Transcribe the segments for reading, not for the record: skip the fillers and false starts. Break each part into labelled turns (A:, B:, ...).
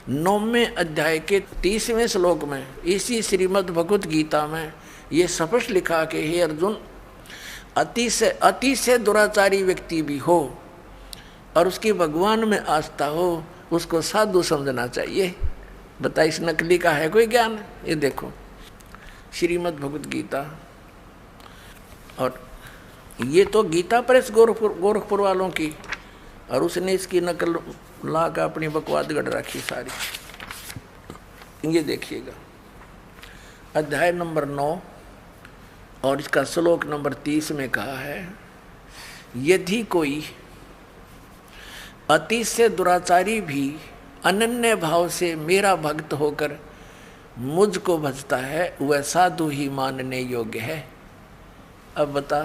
A: 9वें अध्याय के 30वें श्लोक में इसी श्रीमद् भगवत गीता में ये स्पष्ट लिखा कि हे अर्जुन, अति से दुराचारी व्यक्ति भी हो और उसकी भगवान में आस्था हो, उसको साधु समझना चाहिए। बता, इस नकली का है कोई ज्ञान? ये देखो श्रीमद् भगवत गीता, और ये तो गीता प्रेस गोरखपुर वालों की, और उसने इसकी नकल ला कर अपनी बकवाद गढ़ रखी सारी। ये देखिएगा अध्याय नंबर 9 और इसका श्लोक नंबर 30 में कहा है, यदि कोई अति से दुराचारी भी अनन्य भाव से मेरा भक्त होकर मुझको भजता है, वह साधु ही मानने योग्य है। अब बता,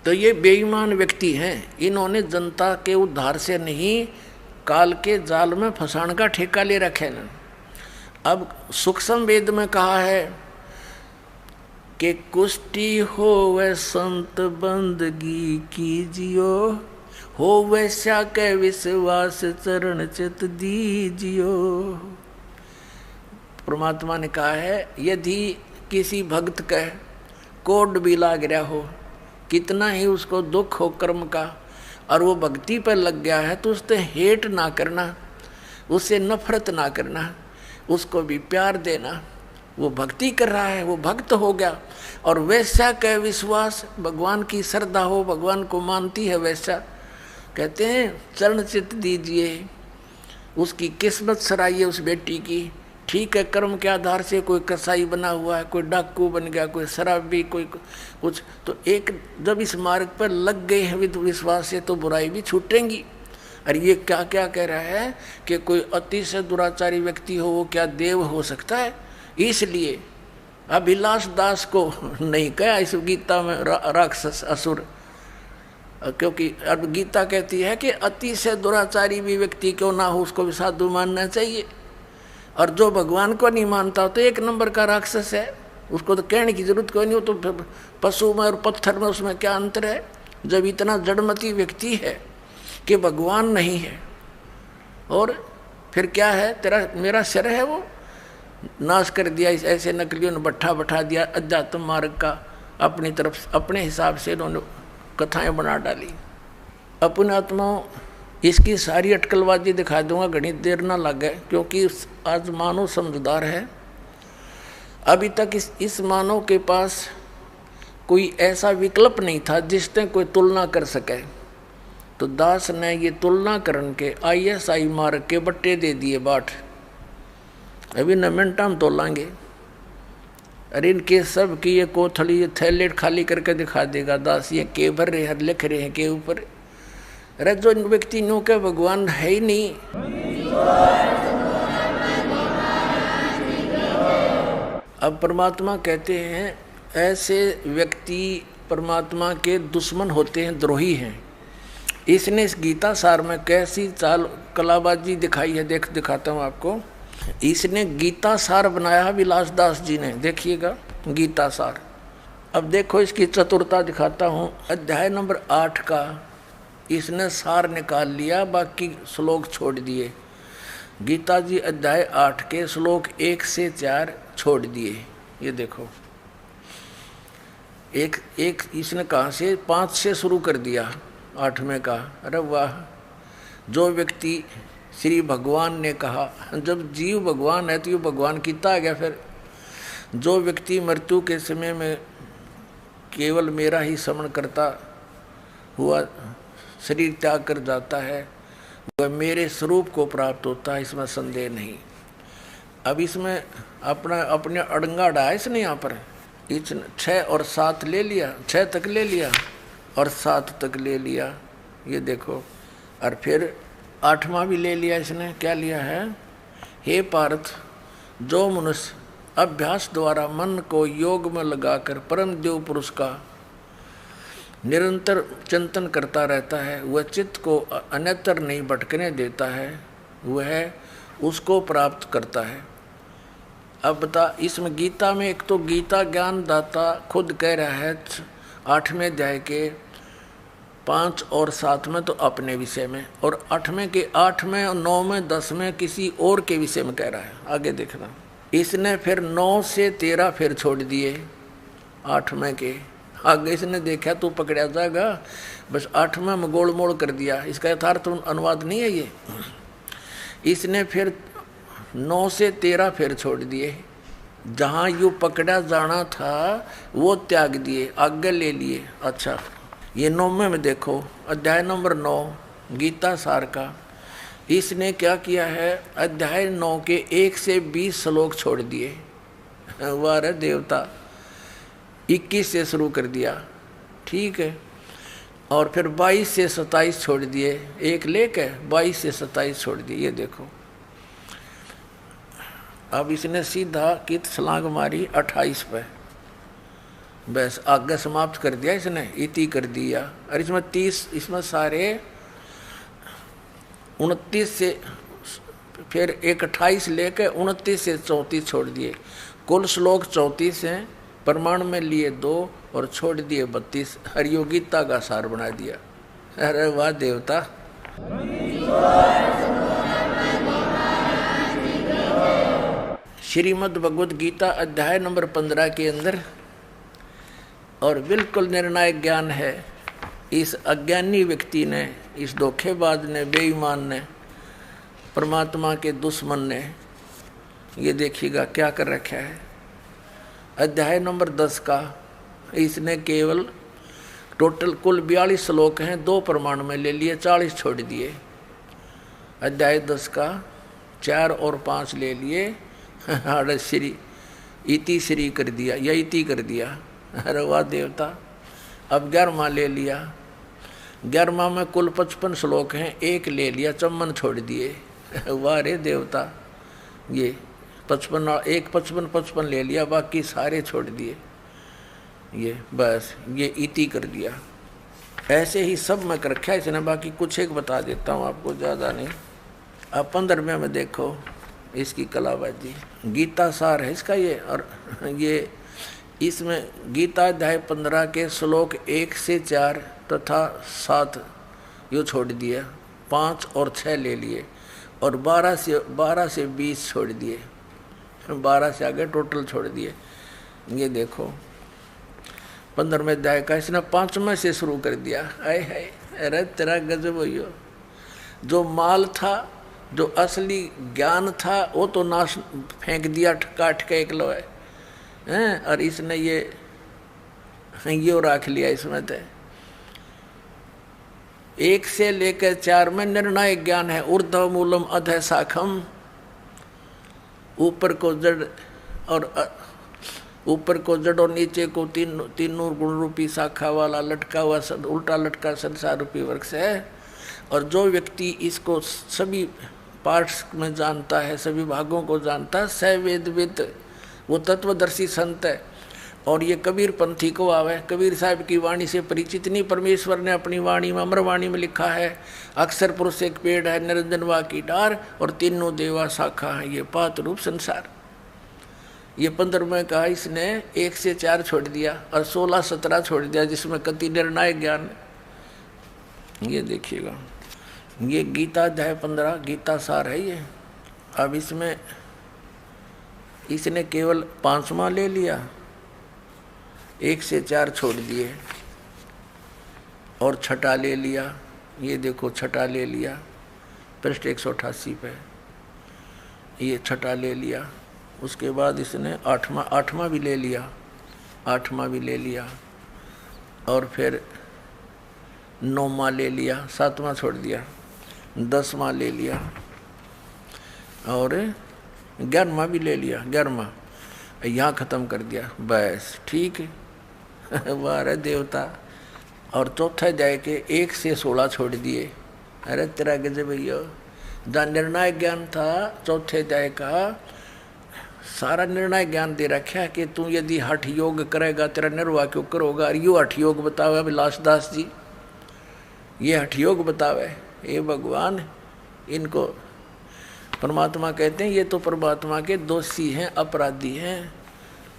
A: तो ये बेईमान व्यक्ति हैं, इन्होंने जनता के उद्धार से नहीं काल के जाल में फंसाने का ठेका ले रखे ना। अब सूक्ष्म वेद में कहा है कि कुष्टि हो वह संत बंदगी कीजियो, हो वैसा के विश्वास चरण चित दीजियो। परमात्मा ने कहा है यदि किसी भक्त का कोड भी लाग रहा हो, कितना ही उसको दुख हो कर्म का, और वो भक्ति पर लग गया है, तो उससे हेट ना करना, उससे नफरत ना करना, उसको भी प्यार देना। वो भक्ति कर रहा है, वो भक्त हो गया, और वैसा का विश्वास, भगवान की श्रद्धा हो, भगवान को मानती है, वैसा कहते हैं चरण चित दीजिए, उसकी किस्मत सराइए उस बेटी की। ठीक है, कर्म के आधार से कोई कसाई बना हुआ है, कोई डाकू बन गया, कोई शराबी, कोई कुछ, तो एक जब इस मार्ग पर लग गए हैं विश्वास से, तो बुराई भी छूटेंगी। और ये क्या क्या कह रहा है कि कोई अति से दुराचारी व्यक्ति हो, वो क्या देव हो सकता है? इसलिए अभिलाष दास को नहीं कहा इस गीता में राक्षस असुर, क्योंकि अब गीता कहती है कि अति से दुराचारी भी व्यक्ति क्यों ना हो, उसको भी साधु मानना चाहिए। और जो भगवान को नहीं मानता तो एक नंबर का राक्षस है, उसको तो कहने की जरूरत कोई नहीं हो। तो पशु में और पत्थर में उसमें क्या अंतर है? जब इतना जड़मती व्यक्ति है कि भगवान नहीं है, और फिर क्या है, तेरा मेरा सिर है वो नाश कर दिया। ऐसे नकलियों ने बैठा दिया अध्यात्म मार्ग का, अपनी तरफ अपने हिसाब से उन्होंने कथाएं बना डाली। अपने आत्माओं इसकी सारी अटकलबाजी दिखा दूंगा, घनी देर ना लगे, क्योंकि आज मानव समझदार है। अभी तक इस मानव के पास कोई ऐसा विकल्प नहीं था जिससे कोई तुलना कर सके। तो दास ने ये तुलना करन के ISI मार्ग के बट्टे दे दिए बाट। अभी न मिनट हम तोलांगे। अरे इनके सब की ये कोथली, ये थैलेट खाली करके दिखा देगा दास, ये के भर रहे हैं, लिख रहे हैं के ऊपर। अरे जो व्यक्ति नो के भगवान है ही नहीं, अब परमात्मा कहते हैं ऐसे व्यक्ति परमात्मा के दुश्मन होते हैं, द्रोही हैं। इसने इस गीता सार में कैसी चाल कलाबाजी दिखाई है, दिखाता हूँ आपको। इसने गीता सार बनाया विलास दास जी ने, देखिएगा गीता सार। अब देखो इसकी चतुरता दिखाता हूँ। अध्याय नंबर 8 का इसने सार निकाल लिया, बाकी श्लोक छोड़ दिए। गीता जी अध्याय 8 के श्लोक 1 से 4 छोड़ दिए। ये देखो एक इसने कहाँ से 5 से शुरू कर दिया 8वें का। अरे वाह, जो व्यक्ति श्री भगवान ने कहा, जब जीव भगवान है तो ये भगवान कितना आ गया। फिर जो व्यक्ति मृत्यु के समय में केवल मेरा ही स्मरण करता हुआ शरीर त्याग कर जाता है, वह मेरे स्वरूप को प्राप्त होता है, इसमें संदेह नहीं। अब इसमें अपने अड़ंगा डाया इसने यहाँ पर। 6 और 7 ले लिया, 6 तक ले लिया और 7 तक ले लिया, ये देखो। और फिर 8वां भी ले लिया इसने। क्या लिया है? हे पार्थ, जो मनुष्य अभ्यास द्वारा मन को योग में लगाकर परम देव पुरुष का निरंतर चिंतन करता रहता है, वह चित्त को अन्यत्र नहीं भटकने देता है, वह उसको प्राप्त करता है। अब बता, इसमें गीता में एक तो गीता ज्ञान दाता खुद कह रहा है 8वें अध्याय के 5 और 7 में तो अपने विषय में, और 8वें के 8 में और 9 में 10 में किसी और के विषय में कह रहा है। आगे देखना, इसने फिर 9 से 13 फिर छोड़ दिए 8वें के। आगे इसने देखा तू पकड़ा जाएगा, बस 8वें में गोल मोड़ कर दिया। इसका यथार्थ अनुवाद नहीं है ये। इसने फिर 9 से 13 फिर छोड़ दिए, जहाँ यूँ पकड़ा जाना था वो त्याग दिए, आगे ले लिए। अच्छा, ये 9वें में देखो, अध्याय नंबर 9 गीता सार का। इसने क्या किया है, अध्याय 9 के 1 से 20 श्लोक छोड़ दिए। वाह रे देवता, 21 से शुरू कर दिया, ठीक है। और फिर 22 से 27 छोड़ दिए, एक लेके 22 से 27 छोड़ दिए। ये देखो, अब इसने सीधा कित छलांग मारी 28 पे, बस आगे समाप्त कर दिया इसने, इति कर दिया। और इसमें 30, इसमें सारे 29 से फिर एक 28 लेके 29 से 34 छोड़ दिए। कुल श्लोक 34 हैं, प्रमाण में लिए 2 और छोड़ दिए 32। हरियो गीता का सार बना दिया। अरे वाह देवता। श्रीमद् भगवद गीता अध्याय नंबर 15 के अंदर, और बिल्कुल निर्णायक ज्ञान है। इस अज्ञानी व्यक्ति ने, इस धोखेबाज ने, बेईमान ने, परमात्मा के दुश्मन ने, ये देखिएगा क्या कर रखा है। अध्याय नंबर 10 का इसने केवल टोटल कुल 42 श्लोक हैं, 2 प्रमाण में ले लिए, 40 छोड़ दिए। अध्याय 10 का 4 और 5 ले लिए, श्री इति श्री कर दिया या इति कर दिया। अरे वाह देवता। अब 11वां ले लिया, 11वां में कुल 55 श्लोक हैं, 1 ले लिया, 54 छोड़ दिए। वाह रे देवता। ये 55 ले लिया, बाकी सारे छोड़ दिए। ये बस ये इति कर दिया। ऐसे ही सब में कर रखा है इसने, बाकी कुछ एक बता देता हूँ आपको, ज़्यादा नहीं। अब 15वें में देखो इसकी कलाबाजी। गीता सार है इसका ये, और ये इसमें गीता अध्याय 15 के श्लोक 1 से 4 तथा 7 यो छोड़ दिया, 5 और 6 ले लिए, और 12 से 20 छोड़ दिए, 12 से आगे टोटल छोड़ दिए। ये देखो 15वें अध्याय का इसने 5वें से शुरू कर दिया। आए हाय, अरे तेरा गजब हो। जो माल था, जो असली ज्ञान था, वो तो नाश फेंक दिया, काट के एक लोहे हैं, और इसने ये रख लिया इसमें। तो 1 से लेकर 4 में निर्णायक ज्ञान है। ऊर्ध्व मूलम अधः शाखम, ऊपर को जड़ और नीचे को तीनों गुण रूपी शाखा वाला लटका हुआ उल्टा लटका संसार रूपी वृक्ष है। और जो व्यक्ति इसको सभी पार्ट्स में जानता है, सभी भागों को जानता है, स वेदविद, वो तत्वदर्शी संत है। और ये कबीर पंथी को आवे, कबीर साहब की वाणी से परिचित नहीं। परमेश्वर ने अपनी वाणी में, अमरवाणी में लिखा है, अक्षर पुरुष एक पेड़ है, निरंजन वा की डार, और तीनों देवा शाखा है, ये पात रूप संसार। ये 15वें कहा इसने 1 से 4 छोड़ दिया, और 16-17 छोड़ दिया, जिसमें कति निर्णायक ज्ञान। ये देखिएगा, ये गीता अध्याय 15 गीता सार है ये। अब इसमें इसने केवल 5वां ले लिया, 1 से 4 छोड़ दिए, और छठा ले लिया। ये देखो छठा ले लिया, पृष्ठ 188 पे ये छठा ले लिया। उसके बाद इसने 8वां भी ले लिया, 8वां भी ले लिया, और फिर 9वां ले लिया, 7वां छोड़ दिया, 10वां ले लिया, और 11वां भी ले लिया, 11वां यहाँ ख़त्म कर दिया। बस ठीक है। वाह रे देवता। और चौथा अध्याय के 1 से 16 छोड़ दिए। अरे तेरा गजब भैया। जहाँ निर्णायक ज्ञान था चौथे अध्याय का, सारा निर्णय ज्ञान दे रखा है कि तू यदि हठ योग करेगा तेरा निर्वाह क्यों करोगा। और यो हठ योग बतावे अभिलाष दास जी, ये हठ योग बतावे। हे भगवान, इनको परमात्मा कहते हैं, ये तो परमात्मा के दोषी हैं, अपराधी हैं।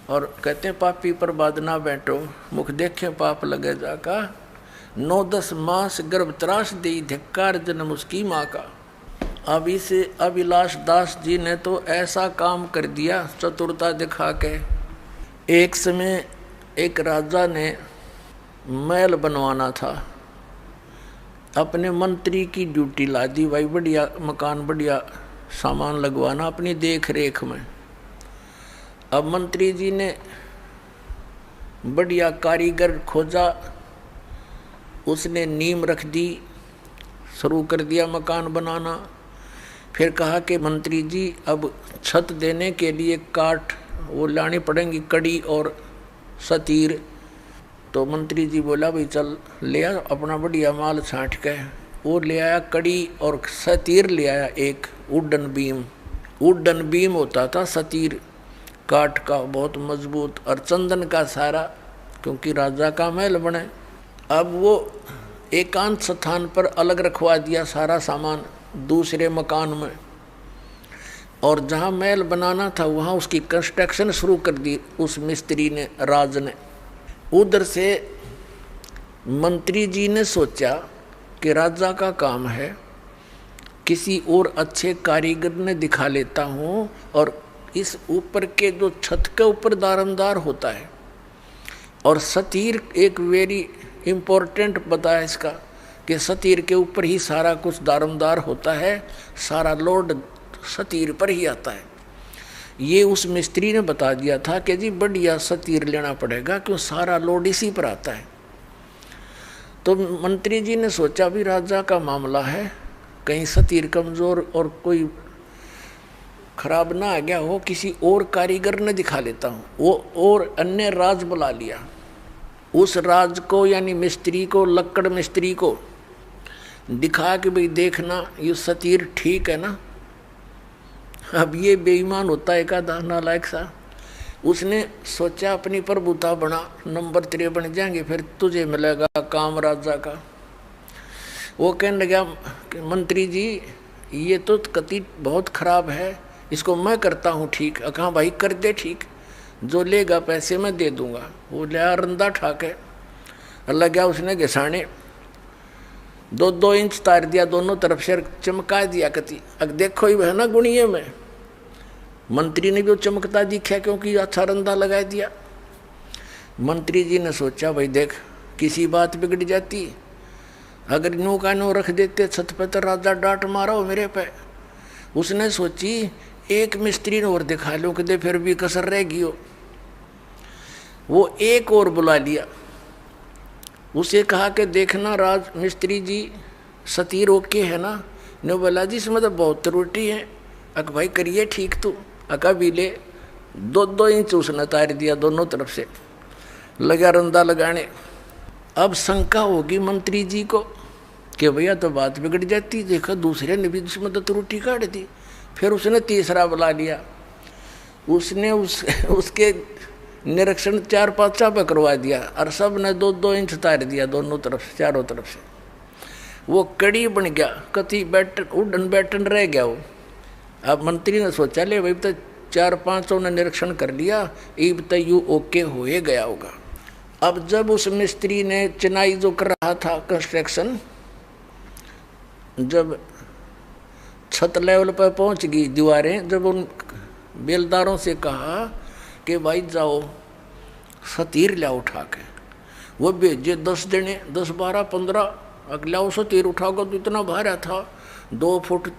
A: और कहते हैं पापी पर बाद ना बैठो, मुख देखे पाप लगे जाका। 9-10 मास गर्भ त्रास दे, धिक्कार जन्म उसकी माँ का। अब इस अभिलाष दास जी ने तो ऐसा काम कर दिया चतुरता दिखा के। एक समय एक राजा ने महल बनवाना था, अपने मंत्री की ड्यूटी ला दी, भाई बढ़िया मकान बढ़िया सामान लगवाना अपनी देख रेख में। अब मंत्री जी ने बढ़िया कारीगर खोजा, उसने नींव रख दी, शुरू कर दिया मकान बनाना। फिर कहा कि मंत्री जी अब छत देने के लिए काठ वो लानी पड़ेंगी, कड़ी और सतीर। तो मंत्री जी बोला भाई चल ले आ अपना बढ़िया माल छांट के। वो ले आया कड़ी और सतीर ले आया, एक वुडन बीम। वुडन बीम होता था सतीर, काठ का बहुत मजबूत, और चंदन का सारा, क्योंकि राजा का महल बने। अब वो एकांत स्थान पर अलग रखवा दिया सारा सामान दूसरे मकान में, और जहाँ महल बनाना था वहाँ उसकी कंस्ट्रक्शन शुरू कर दी उस मिस्त्री ने, राज ने। उधर से मंत्री जी ने सोचा कि राजा का काम है, किसी और अच्छे कारीगर ने दिखा लेता हूँ, और इस ऊपर के जो छत के ऊपर दारमदार होता है, और सतीर एक वेरी इम्पोर्टेंट बताया इसका कि सतीर के ऊपर ही सारा कुछ दारमदार होता है, सारा लोड सतीर पर ही आता है। ये उस मिस्त्री ने बता दिया था कि जी बढ़िया सतीर लेना पड़ेगा, क्यों सारा लोड इसी पर आता है। तो मंत्री जी ने सोचा भी राजा का मामला है, कहीं सतीर कमज़ोर और कोई खराब ना आ गया हो, किसी और कारीगर ने दिखा लेता हूँ। वो और अन्य राज बुला लिया, उस राज को यानी मिस्त्री को, लक्कड़ मिस्त्री को दिखा कि भाई देखना ये सतीर ठीक है ना। अब ये बेईमान होता है का नालायक सा, उसने सोचा अपनी प्रभुता बना, नंबर 3 बन जाएंगे फिर तुझे मिलेगा काम राजा का। वो कहने लगा कि मंत्री जी ये तो कति बहुत खराब है, इसको मैं करता हूँ ठीक। कहा भाई कर दे ठीक, जो लेगा पैसे मैं दे दूंगा। वो लिया रंदा ठाके लगा उसने घिसाने, 2-2 इंच तार दिया दोनों तरफ से, चमका दिया कति। अब देखो ही है ना गुणिये में, मंत्री ने भी वो चमकता दिखा क्योंकि अच्छा रंदा लगा दिया। मंत्री जी ने सोचा भाई देख किसी बात बिगड़ जाती, अगर नो का नो रख देते छत पे तो राजा डांट मारा हो मेरे पे। उसने सोची एक मिस्त्री ने और दिखा लो कि फिर भी कसर रहेगी हो। वो एक और बुला लिया, उसे कहा कि देखना राज मिस्त्री जी सतीर ओके है ना। ने बोला जी इसमें तो बहुत त्रुटि है। अक भाई करिए ठीक तू। अका भी ले 2-2 इंच उसने तार दिया दोनों तरफ से, लगा रंदा लगाने। अब शंका होगी मंत्री जी को कि भैया तो बात बिगड़ जाती, देखा दूसरे ने भी इसमें तो त्रुटि काट दी। फिर उसने तीसरा बुला लिया, उसने उसके निरीक्षण 4-5 पे करवा दिया, और सब ने 2-2 इंच तार दिया दोनों तरफ से, चारों तरफ से। वो कड़ी बन गया, कति बैटन उड़न बैटन रह गया वो। अब मंत्री ने सोचा ले भाई तो 4-5 ने निरीक्षण कर लिया, अब तो यू ओके हो गया होगा। अब जब उस मिस्त्री ने चिनाई जो कर रहा था कंस्ट्रक्शन, जब छत लेवल पर पहुंच गई दीवारें, जब उन बेलदारों से कहा कि भाई जाओ सतीर लाओ उठा के, वो भेजे 10 जने, 10, 12, 15 अगला सतीर उठाकर तो इतना भारा था, 2 फुट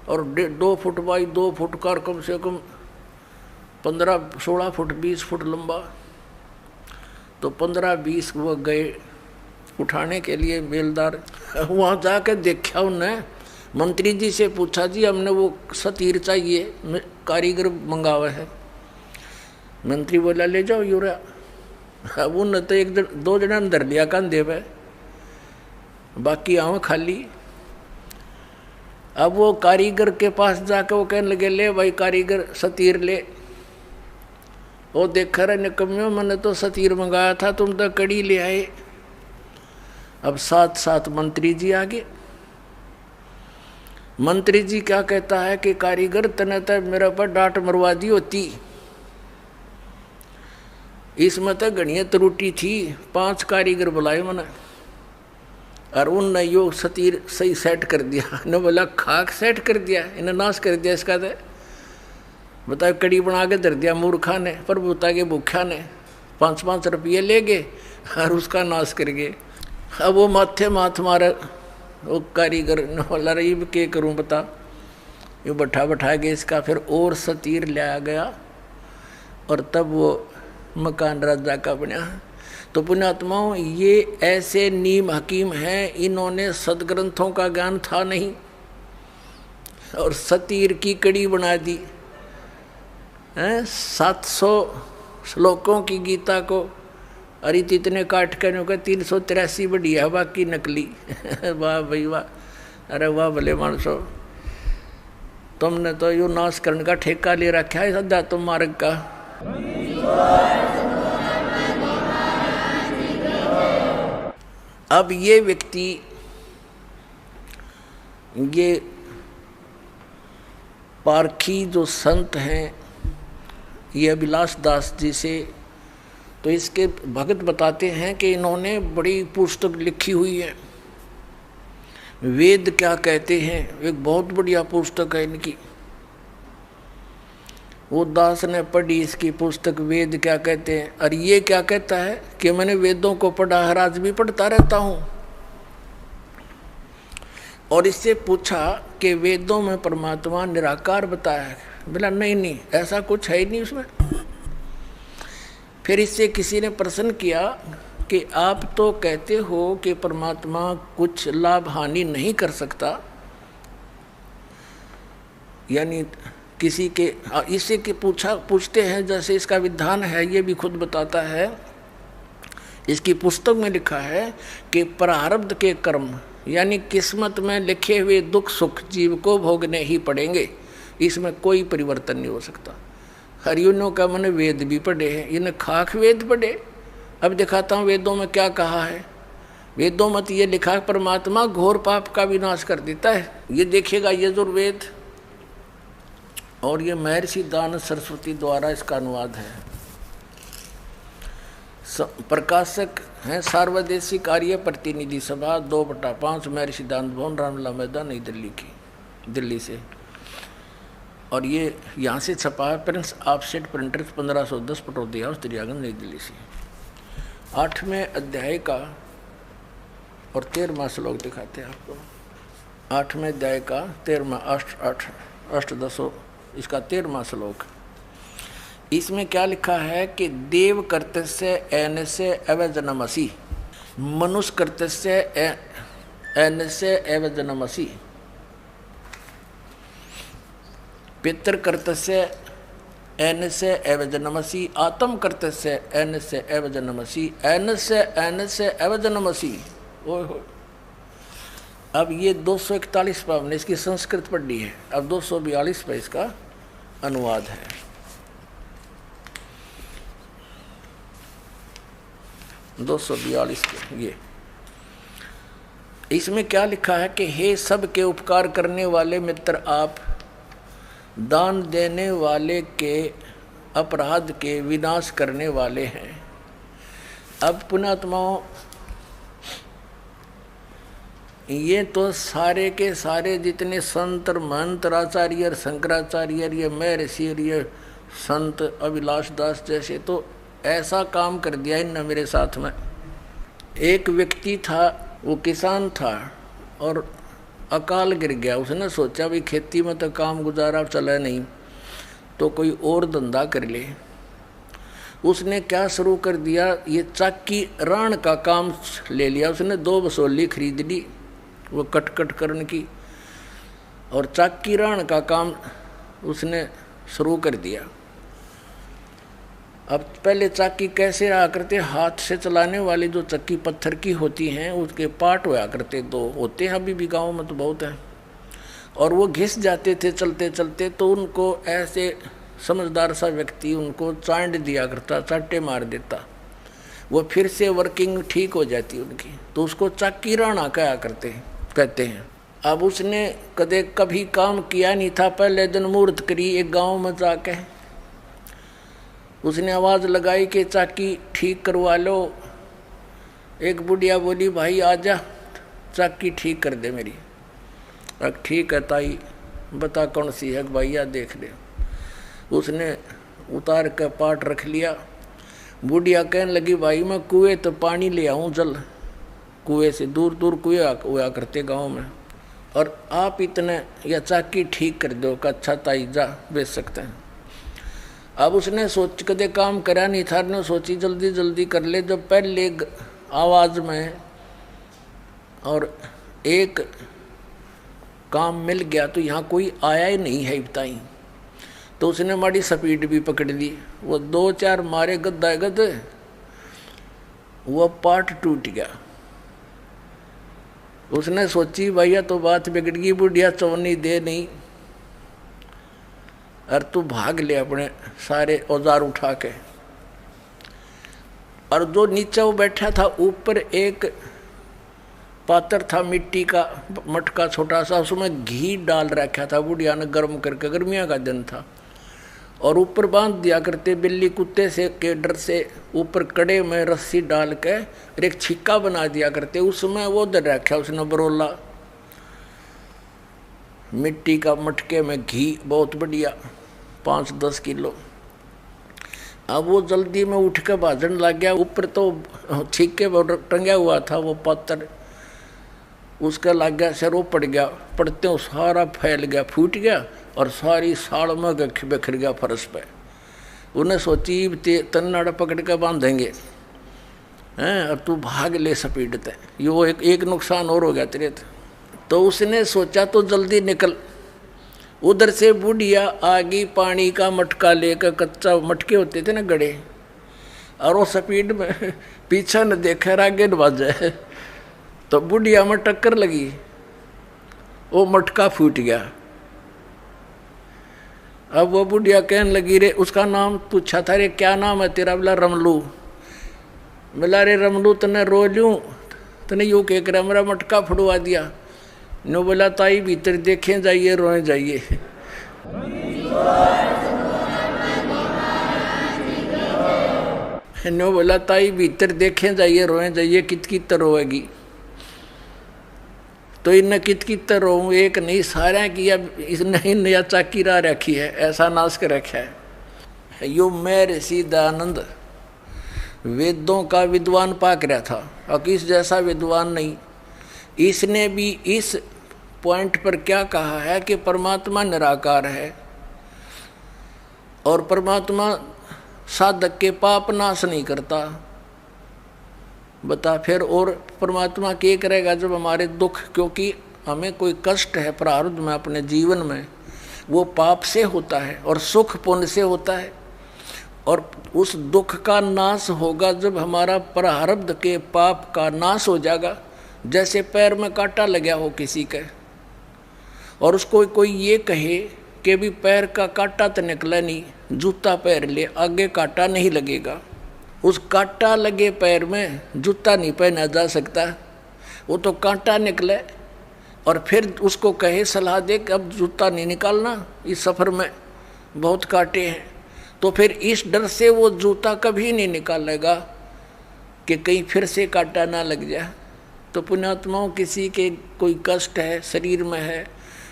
A: और 2 फुट बाई 2 फुट का, कम से कम 15-16 फुट 20 फुट लंबा। तो 15-20 वो गए उठाने के लिए बेलदार। वहाँ जाकर देखा उन्हें, मंत्री जी से पूछा जी हमने वो सतीर चाहिए, कारीगर मंगावा है। मंत्री बोला ले जाओ यूरा। अब उन तो 1-2 जना अंदर लिया कंधे पे, बाकी आँव खाली। अब वो कारीगर के पास जाकर वो कहने लगे ले भाई कारीगर सतीर ले। वो देख रहे निकम्यो मैंने तो सतीर मंगाया था, तुम तो कड़ी ले आए। अब साथ मंत्री जी आ गए। मंत्री जी क्या कहता है कि कारीगर तने तो मेरे पर डांट मरवा दी होती, इसमें तो गणिया त्रुटि थी। 5 कारीगर बुलाए मैंने, और उनने यो सतीर सही सेट कर दिया। ने बोला खाक सेट कर दिया, इन्हें नाश कर दिया इसका। तो बताए कड़ी बना के धर दिया मूर्खा ने, पर बता के भूखा ने 5-5 रुपये ले गए और उसका नाश कर गए। अब वो माथे माथ मारे वो कारीगर वाला रही के करूं बता, ये बैठा के इसका फिर और सतीर लाया गया और तब वो मकान राजा का बना। तो पुण्यात्माओं, ये ऐसे नीम हकीम हैं, इन्होंने सदग्रंथों का ज्ञान था नहीं और सतीर की कड़ी बना दी हैं। 700 श्लोकों की गीता को अरे इतने काट कर 383 बढ़िया है, बाकी नकली। वाह भाई वाह, अरे वाह भले मानसो, तुमने तो यू नाश करने का ठेका ले रखा है सदा तुम मार्ग का। अब ये व्यक्ति, ये पारखी जो संत हैं, ये अभिलाष दास जी से, तो इसके भगत बताते हैं कि इन्होंने बड़ी पुस्तक लिखी हुई है, वेद क्या कहते हैं, एक बहुत बढ़िया पुस्तक है इनकी। वो दास ने पढ़ी इसकी पुस्तक वेद क्या कहते हैं, और ये क्या कहता है कि मैंने वेदों को पढ़ा है, आज भी पढ़ता रहता हूँ। और इससे पूछा कि वेदों में परमात्मा निराकार बताया है, बोला नहीं ऐसा कुछ है ही नहीं उसमें। फिर इससे किसी ने प्रश्न किया कि आप तो कहते हो कि परमात्मा कुछ लाभ हानि नहीं कर सकता, यानी किसी के, इससे के पूछते हैं जैसे इसका विधान है, ये भी खुद बताता है। इसकी पुस्तक में लिखा है कि प्रारब्ध के कर्म यानी किस्मत में लिखे हुए दुख सुख जीव को भोगने ही पड़ेंगे, इसमें कोई परिवर्तन नहीं हो सकता। हरियों का मैंने वेद भी पढ़े हैं, इन्हें खाक वेद पढ़े। अब दिखाता हूँ वेदों में क्या कहा है। वेदों में तो ये लिखा है परमात्मा घोर पाप का विनाश कर देता है। ये देखिएगा यजुर्वेद, और ये महर्षि दान सरस्वती द्वारा इसका अनुवाद है। प्रकाशक हैं सार्वदेशिक आर्य प्रतिनिधि सभा 2/5 महर्षि दान भवन रामला मैदान नई दिल्ली की, दिल्ली से। और ये यहाँ से छपा है Prince offset printers 1510 Pataudi house Daryaganj नई दिल्ली से। 8वें अध्याय का और 13वां श्लोक दिखाते हैं आपको। 8वें अध्याय का 13वां अष्टदशो इसका 13वां श्लोक। इसमें क्या लिखा है कि देव कर्तस्य एनस्य अवजनमसि, मनुष्य कर्तस्य एनस्य अवजनमसि, पितृ कर्तस्य एनस्य अवजनमसि, आत्म कर्तस्य एनस्य अवजनमसि, एनस्य अवजनमसि। ओहो, अब ये 241 पर हमने इसकी संस्कृत पढ़ी है, अब 242 पर इसका अनुवाद है। 242 पे ये, इसमें क्या लिखा है कि हे सब के उपकार करने वाले मित्र, आप दान देने वाले के अपराध के विनाश करने वाले हैं। अब पुण्यात्माओं, ये तो सारे के सारे जितने संत महंत आचार्य शंकराचार्य ये महर्षि ये संत अभिलाष दास जैसे, तो ऐसा काम कर दिया इनने मेरे साथ में। एक व्यक्ति था, वो किसान था और अकाल गिर गया। उसने सोचा भाई खेती में तो काम गुजारा चला नहीं, तो कोई और धंधा कर ले। उसने क्या शुरू कर दिया, ये चाकी राण का काम ले लिया। उसने 2 बसोली खरीद ली वो कट करने की, और चाकी राण का काम उसने शुरू कर दिया। अब पहले चाकी कैसे रहा करते, हाथ से चलाने वाली जो चक्की पत्थर की होती हैं उसके पार्ट होया करते, 2 होते हैं, अभी भी गाँव में तो बहुत हैं, और वो घिस जाते थे चलते चलते। तो उनको ऐसे समझदार सा व्यक्ति उनको चांड दिया करता, चाटे मार देता, वो फिर से वर्किंग ठीक हो जाती उनकी, तो उसको चाकी राणा कहते हैं। अब उसने कभी काम किया नहीं था। पहले दिन मुहूर्त करी एक गाँव में जाके, उसने आवाज़ लगाई कि चाकी ठीक करवा लो। एक बुढ़िया बोली भाई आ जा, चाकी ठीक कर दे मेरी। अब ठीक है ताई, बता कौन सी है भैया, देख ले। उसने उतार कर पाट रख लिया। बुढ़िया कहने लगी भाई मैं कुएं तो पानी ले आऊँ जल, कुएं से दूर दूर कुएं हुआ करते गाँव में, और आप इतने या चाकी ठीक कर दो का अच्छा ताई जा बेच सकते हैं। अब उसने सोच कदे काम करा नहीं था, ने सोची जल्दी जल्दी कर ले। जब पहले आवाज़ में और एक काम मिल गया तो यहाँ कोई आया ही नहीं है बताई, तो उसने माड़ी स्पीड भी पकड़ ली। वो 2-4 मारे गद्दा गद्दे, वो पार्ट टूट गया। उसने सोची भैया तो बात बिगड़ गई, बुढ़िया चौनी दे नहीं, और तू भाग ले अपने सारे औजार उठा के। और जो नीचे वो बैठा था, ऊपर एक पात्र था मिट्टी का मटका छोटा सा, उसमें घी डाल रखा था बुढ़िया ने गर्म करके, गर्मियाँ का दिन था, और ऊपर बांध दिया करते बिल्ली कुत्ते से के डर से। ऊपर कड़े में रस्सी डाल के और एक छिक्का बना दिया करते, उसमें वो दर रखा उसने बरोला मिट्टी का मटके में घी बहुत बढ़िया 5-10 किलो। अब वो जल्दी में उठ के भाजन लग गया। ऊपर तो छिक्के टंगा हुआ था वो पत्थर, उसका लग गया सिर, वो पड़ गया। पड़ते हो सारा फैल गया, फूट गया, और सारी साड़ में बिखर गया फर्श पे। उन्हें सोची तन्नाड़ा पकड़ के बांधेंगे हैं, और तू भाग ले स्पीड ते, यो एक नुकसान और हो गया तेरे। तो उसने सोचा तो जल्दी निकल। उधर से बुढ़िया आगी पानी का मटका लेकर, कच्चा मटके होते थे ना गड़े, और वो स्पीड में पीछे न देखे आगे न बाजे, तो बुढ़िया में टक्कर लगी, वो मटका फूट गया। अब वो बुढ़िया कहने लगी रे, उसका नाम पूछा था, रे क्या नाम है तेरा? बोला रमलू। बोला रे रमलू तने रो लूँ, तने यूँ कह कर मेरा मटका फुड़वा दिया। नो बोला ताई भीतर देखें जाइए रोए जाइए। नो बोला ताई भीतर देखें जाइए रोए जाइए, कित रोएगी। तो इन कित रो, एक नहीं सारा किया, इसने नया चाकी रा रखी है, ऐसा नाश कर रखा है। यो महर्षि दयानंद वेदों का विद्वान पाक रहा था, और किस जैसा विद्वान नहीं। इसने भी इस पॉइंट पर क्या कहा है कि परमात्मा निराकार है, और परमात्मा साधक के पाप नाश नहीं करता। बता फिर और परमात्मा क्या करेगा जब हमारे दुख, क्योंकि हमें कोई कष्ट है प्रारब्ध में अपने जीवन में, वो पाप से होता है और सुख पुण्य से होता है। और उस दुख का नाश होगा जब हमारा प्रारब्ध के पाप का नाश हो जाएगा। जैसे पैर में कांटा लगा हो किसी के, और उसको कोई ये कहे कि भी पैर का कांटा तो निकला नहीं, जूता पैर ले, आगे कांटा नहीं लगेगा। उस कांटा लगे पैर में जूता नहीं पहना जा सकता, वो तो कांटा निकले। और फिर उसको कहे सलाह दे कि अब जूता नहीं निकालना, इस सफ़र में बहुत कांटे हैं, तो फिर इस डर से वो जूता कभी नहीं निकालेगा कि कहीं फिर से कांटा ना लग जाए। तो पुण्यात्माओं, किसी के कोई कष्ट है शरीर में है,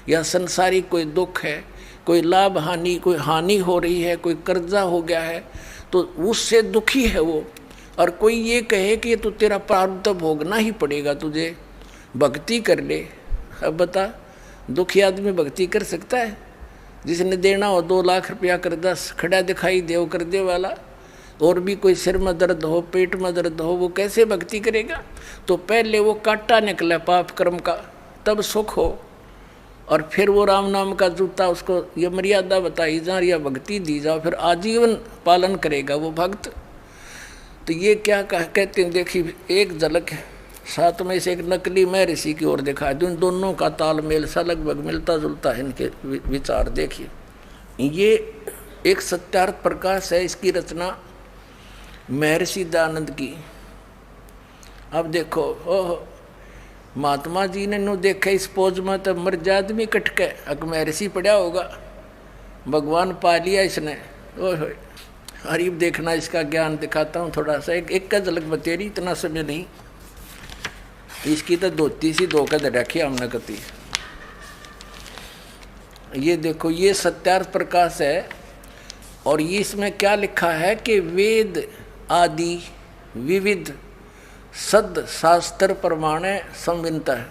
A: या संसारिक कोई दुख है, कोई लाभ हानि, कोई हानि हो रही है, कोई कर्जा हो गया है, तो उससे दुखी है वो। और कोई ये कहे कि तो तेरा प्रारब्ध भोगना ही पड़ेगा, तुझे भक्ति कर ले। अब बता, दुखी आदमी भक्ति कर सकता है? जिसने देना हो 2 लाख रुपया कर्जा खड़ा दिखाई दे कर दे वाला, और भी कोई सिर में दर्द हो, पेट में दर्द हो, वो कैसे भक्ति करेगा? तो पहले वो कांटा निकले पाप कर्म का, तब सुख हो, और फिर वो राम नाम का जूता, उसको ये मर्यादा बताई जा, या भक्ति दी जाओ, फिर आजीवन पालन करेगा वो भक्त। तो ये क्या कहते हैं, देखिए एक झलक साथ में से एक नकली महर्षि की ओर दिखा दूँ, दोनों का तालमेल सा लगभग मिलता जुलता है इनके विचार। देखिए ये एक सत्यार्थ प्रकाश है, इसकी रचना महर्षि दयानंद की। अब देखो, ओह महात्मा जी ने नो देखा इस पोज में तो मर जा आदमी कटके, अक महर्षि पड़ा होगा, भगवान पा लिया इसने। ओह हरीब देखना, इसका ज्ञान दिखाता हूँ थोड़ा सा, एक का झलक बतेरी, इतना समय नहीं। इसकी तो धोती सी धोकर दे रखी हमने कती। ये देखो, ये सत्यार्थ प्रकाश है। और ये इसमें क्या लिखा है कि वेद आदि विविध सद शास्त्र प्रमाणे संविनत है।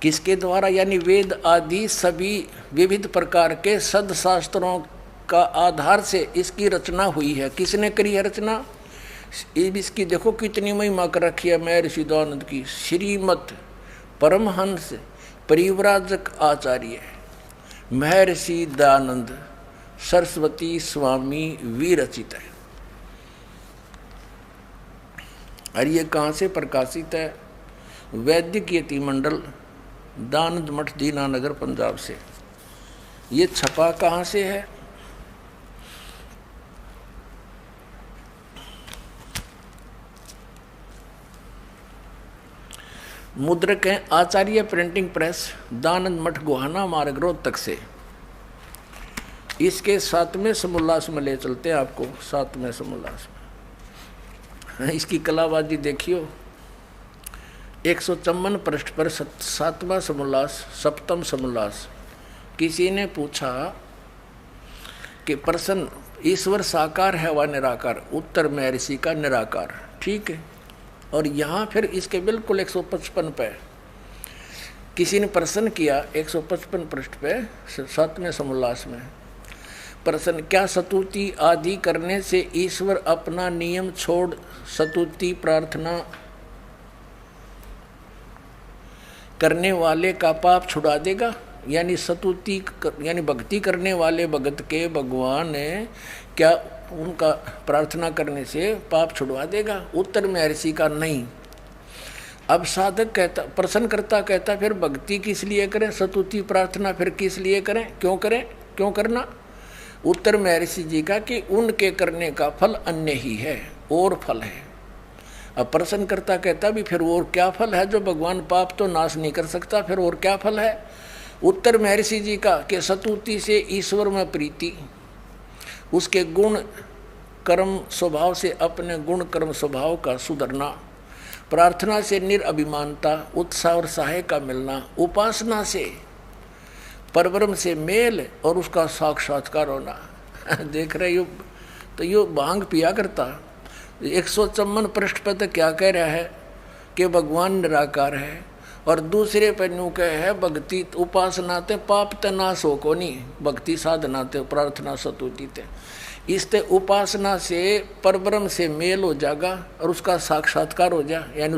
A: किसके द्वारा? यानी वेद आदि सभी विविध प्रकार के सद शास्त्रों का आधार से इसकी रचना हुई है। किसने करी है रचना? इसकी देखो कितनी महिमा कर रखी है महर्षि दयानंद की। श्रीमद परमहंस परिव्राजक आचार्य महर्षि दयानंद सरस्वती स्वामी विरचित है। और ये कहाँ से प्रकाशित है? वैदिक यति मंडल, दानंद मठ, दीनानगर, पंजाब से। ये छपा कहाँ से है? मुद्रक है आचार्य प्रिंटिंग प्रेस, दानंद मठ, गोहाना मार्ग, रोहतक से। इसके 7वें समोल्लास में ले चलते हैं आपको। 7वें समोल्लास में इसकी कलाबाजी देखियो। 154 पृष्ठ पर 7वां समोल्लास, 7वां समोल्लास। किसी ने पूछा कि प्रश्न, ईश्वर साकार है व निराकार? उत्तर महर्षि का निराकार। ठीक है। और यहाँ फिर इसके बिल्कुल 155 पे किसी ने प्रश्न किया, 155 पृष्ठ पे 7वें समोल्लास में प्रश्न, क्या स्तुति आदि करने से ईश्वर अपना नियम छोड़ स्तुति प्रार्थना करने वाले का पाप छुड़ा देगा? यानी स्तुति यानी भक्ति करने वाले भगत के भगवान क्या उनका प्रार्थना करने से पाप छुड़वा देगा? उत्तर महर्षि का नहीं। अब साधक कहता, प्रश्नकर्ता कहता, फिर भक्ति किस लिए करें, स्तुति प्रार्थना फिर किस लिए करें, क्यों करें, क्यों करना? उत्तर महर्षि जी का कि उनके करने का फल अन्य ही है, और फल है। अब प्रश्नकर्ता कहता भी फिर और क्या फल है? जो भगवान पाप तो नाश नहीं कर सकता, फिर और क्या फल है? उत्तर महर्षि जी का कि स्तुति से ईश्वर में प्रीति, उसके गुण कर्म स्वभाव से अपने गुण कर्म स्वभाव का सुधरना, प्रार्थना से निरअभिमानता, उत्साह और सहाय का मिलना, उपासना से परब्रह्म से मेल और उसका साक्षात्कार होना। देख रहे हो, तो यो भांग पिया करता। 154 पृष्ठ पर तो क्या कह रहा है कि भगवान निराकार है, और दूसरे पर न्यू कह है भक्ति उपासना ते पाप ते नाश हो को नहीं, भक्ति साधना ते प्रार्थना स्तुति ते। इससे उपासना से परब्रह्म से मेल हो जाएगा और उसका साक्षात्कार हो जा, यानी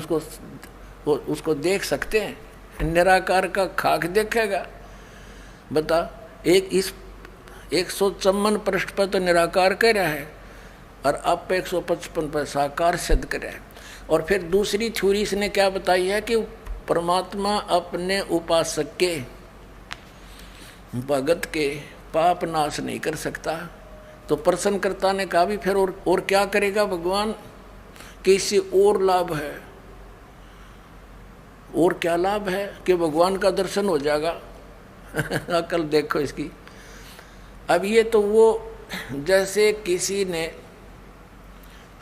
A: उसको देख सकते हैं। निराकार का खाक देखेगा। बता, एक इस 154 पृष्ठ पर तो निराकार कह रहा है, और अब पे 155 पर साकार सिद्ध कर रहा है। और फिर दूसरी थ्योरी इसने क्या बताई है कि परमात्मा अपने उपासक के भगत के पाप नाश नहीं कर सकता। तो प्रश्नकर्ता ने कहा भी फिर और क्या करेगा भगवान, कि इससे और लाभ है। और क्या लाभ है? कि भगवान का दर्शन हो जाएगा। अकल देखो इसकी। अब ये तो वो जैसे किसी ने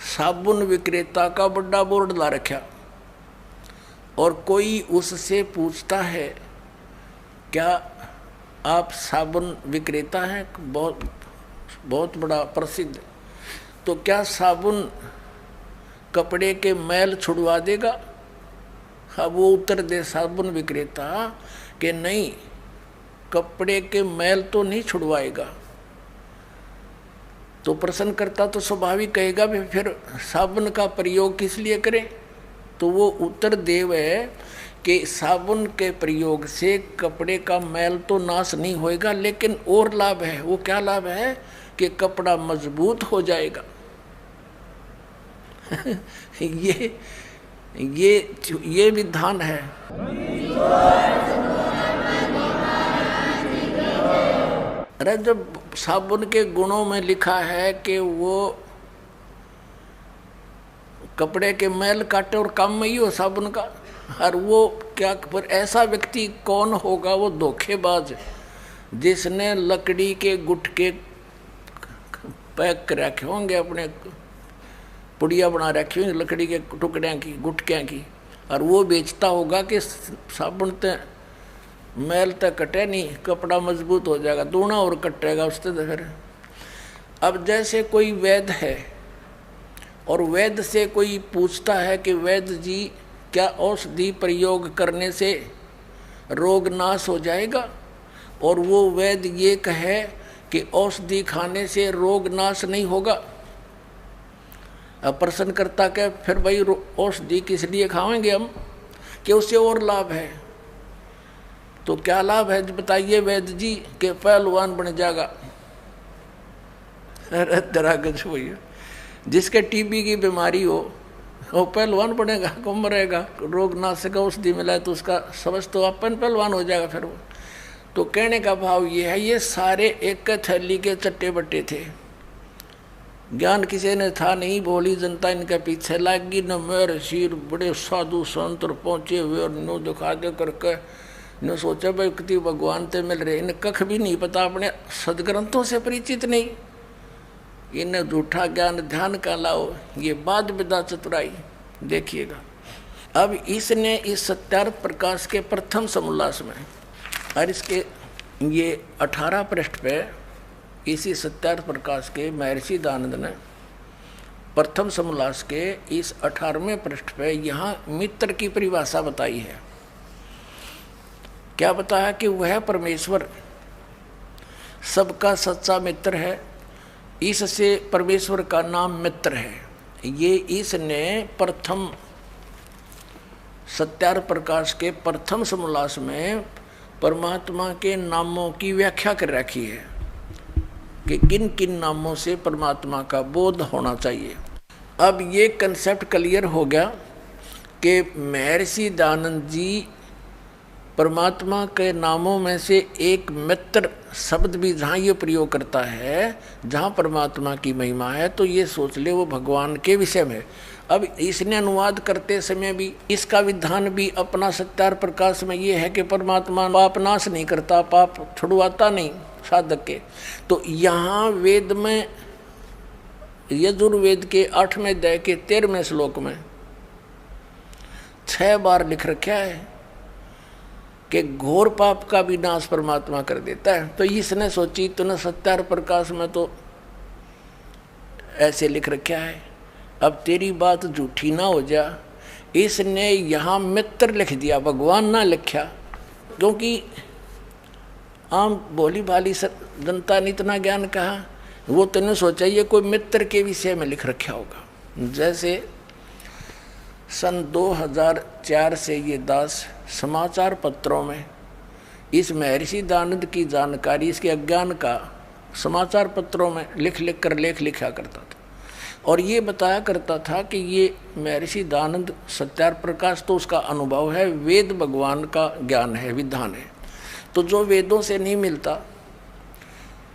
A: साबुन विक्रेता का बड़ा बोर्ड ला रखा और कोई उससे पूछता है क्या आप साबुन विक्रेता हैं, बहुत बड़ा प्रसिद्ध, तो क्या साबुन कपड़े के मैल छुड़वा देगा? अब वो उत्तर दे साबुन विक्रेता कि नहीं, कपड़े के मैल तो नहीं छुड़वाएगा। तो प्रश्नकर्ता तो स्वाभाविक कहेगा भी फिर साबुन का प्रयोग किस लिए करें? तो वो उत्तर देव है कि साबुन के प्रयोग से कपड़े का मैल तो नाश नहीं होएगा, लेकिन और लाभ है। वो क्या लाभ है? कि कपड़ा मजबूत हो जाएगा। ये विधान है। अरे जब साबुन के गुणों में लिखा है कि वो कपड़े के मैल काटे और काम में ही हो साबुन का, और वो क्या, पर ऐसा व्यक्ति कौन होगा? वो धोखेबाज जिसने लकड़ी के गुटके पैक कर रखे होंगे, अपने पुड़िया बना रखी होंगी लकड़ी के टुकड़ियाँ की, गुटकियाँ की, और वो बेचता होगा कि साबुन ते मैल तक कटे नहीं, कपड़ा मजबूत हो जाएगा, दूना और कटेगा उससे। तो फिर अब जैसे कोई वैद्य है और वैद्य से कोई पूछता है कि वैद्य जी क्या औषधि प्रयोग करने से रोग नाश हो जाएगा, और वो वैद्य ये कहे कि औषधि खाने से रोग नाश नहीं होगा। अब प्रश्न करता कि फिर भाई औषधि किस लिए खाएंगे हम, कि उससे और लाभ है। तो क्या लाभ है बताइए वैद्य जी, के पहलवान बन जाएगा। अरे तेरा गज भैया, जिसके टीबी की बीमारी हो वो पहलवान बनेगा, कम रहेगा, रोग नाशक औषधि मिला है तो उसका समझ तो अपन पहलवान हो जाएगा फिर वो। तो कहने का भाव ये है, ये सारे एक थैली के चट्टे बट्टे थे, ज्ञान किसी ने था नहीं, भोली जनता इनके पीछे लगी। न मेरे सिर बड़े साधु संत पहुंचे हुए और नो दिखा दे करके न सोचा भाई कितनी भगवान ते मिल रहे, इन्हें कख भी नहीं पता, अपने सदग्रंथों से परिचित नहीं, इन्हें झूठा ज्ञान ध्यान का लाओ, ये बाद विदा चतुराई। देखिएगा अब इसने इस सत्यार्थ प्रकाश के प्रथम समोल्लास में और इसके ये 18 पृष्ठ पे इसी सत्यार्थ प्रकाश के महर्षि दयानंद ने प्रथम समोल्लास के इस 18वें पृष्ठ पे यहाँ मित्र की परिभाषा बताई है। क्या बताया कि वह परमेश्वर सबका सच्चा मित्र है, इससे परमेश्वर का नाम मित्र है। ये इसने प्रथम सत्यार्थ प्रकाश के प्रथम समोल्लास में परमात्मा के नामों की व्याख्या कर रखी है कि किन किन नामों से परमात्मा का बोध होना चाहिए। अब ये कंसेप्ट क्लियर हो गया कि महर्षि दयानंद जी परमात्मा के नामों में से एक मित्र शब्द भी जहाँ ये प्रयोग करता है, जहाँ परमात्मा की महिमा है, तो ये सोच ले वो भगवान के विषय में। अब इसने अनुवाद करते समय भी इसका विधान भी अपना सत्यार्थ प्रकाश में ये है कि परमात्मा पाप नाश नहीं करता, पाप छुड़वाता नहीं साधक के। तो यहाँ वेद में यजुर्वेद के 8वें अध्याय के 13वें श्लोक में 6 बार लिख रखा है कि घोर पाप का भी नाश परमात्मा कर देता है। तो इसने सोची तूने सत्यार्थ प्रकाश में तो ऐसे लिख रखा है, अब तेरी बात झूठी ना हो जा, इसने यहाँ मित्र लिख दिया, भगवान ना लिखा, क्योंकि आम भोली भाली जनता ने इतना ज्ञान कहा, वो तूने सोचा ये कोई मित्र के विषय में लिख रखा होगा। जैसे सन 2004 से ये दास समाचार पत्रों में इस महर्षि दयानंद की जानकारी, इसके अज्ञान का समाचार पत्रों में लिख लिख कर लेख लिखा करता था, और ये बताया करता था कि ये महर्षि दयानंद सत्यार्थ प्रकाश तो उसका अनुभव है, वेद भगवान का ज्ञान है, विधान है, तो जो वेदों से नहीं मिलता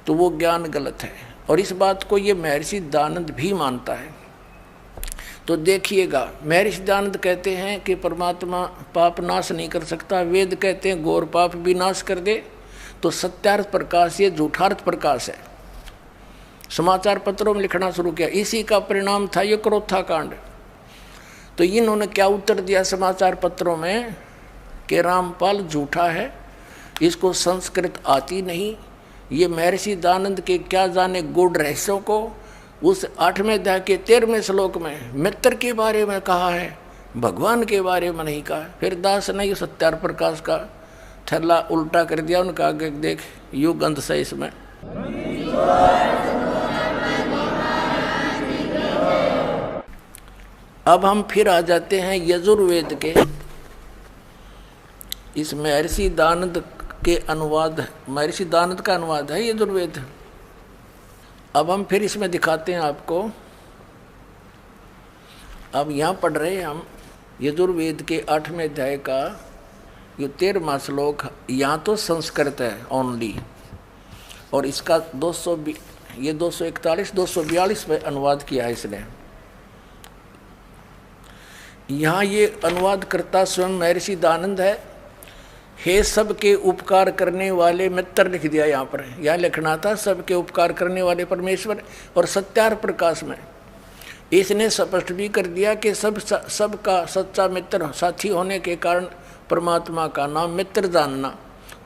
A: तो वो ज्ञान गलत है। और इस बात को ये महर्षि दयानंद भी मानता है। तो देखिएगा, महर्षि दयानंद कहते हैं कि परमात्मा पाप नाश नहीं कर सकता, वेद कहते हैं घोर पाप भी नाश कर दे, तो सत्यार्थ प्रकाश ये झूठार्थ प्रकाश है। समाचार पत्रों में लिखना शुरू किया, इसी का परिणाम था ये क्रोथा कांड। तो इन्होंने क्या उत्तर दिया समाचार पत्रों में कि रामपाल झूठा है, इसको संस्कृत आती नहीं, ये महर्षि दयानंद के क्या जाने गूढ़ रहस्यों को उस 8वें अध्याय के 13वें श्लोक में मित्र के बारे में कहा है, भगवान के बारे में नहीं कहा। फिर दास ने ये सत्यार्थ प्रकाश का थैला उल्टा कर दिया, उनका आगे देख युग अंत से इसमें। अब हम फिर आ जाते हैं यजुर्वेद के इस महर्षि दयानंद के अनुवाद, महर्षि दयानंद का अनुवाद है यजुर्वेद। अब हम फिर इसमें दिखाते हैं आपको। अब यहाँ पढ़ रहे हैं हम यजुर्वेद के 8वें अध्याय का ये 13वां श्लोक। यहाँ तो संस्कृत है ओनली, और इसका 241-242 में अनुवाद किया है इसने। यहाँ ये अनुवाद करता स्वयं महर्षि दयानंद है। हे सबके उपकार करने वाले मित्र लिख दिया यहाँ पर, यहाँ लिखना था सबके उपकार करने वाले परमेश्वर। और सत्यार्थ प्रकाश में इसने स्पष्ट भी कर दिया कि सबका सच्चा मित्र साथी होने के कारण परमात्मा का नाम मित्र जानना।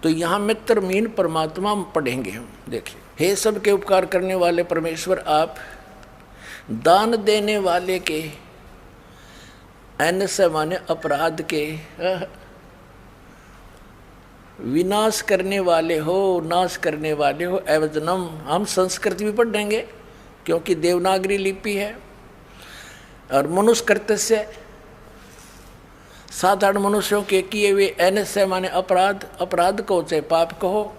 A: तो यहाँ मित्र मीन परमात्मा पढ़ेंगे हम। देखिए, हे सबके उपकार करने वाले परमेश्वर, आप दान देने वाले के से माने अपराध के विनाश करने वाले हो, नाश करने वाले हो। एवजनम हम संस्कृत भी पढ़ देंगे क्योंकि देवनागरी लिपि है। और मनुष्यकृत्य से साधारण मनुष्यों के किए हुए से माने अपराध, अपराध कहो चाहे पाप कहो,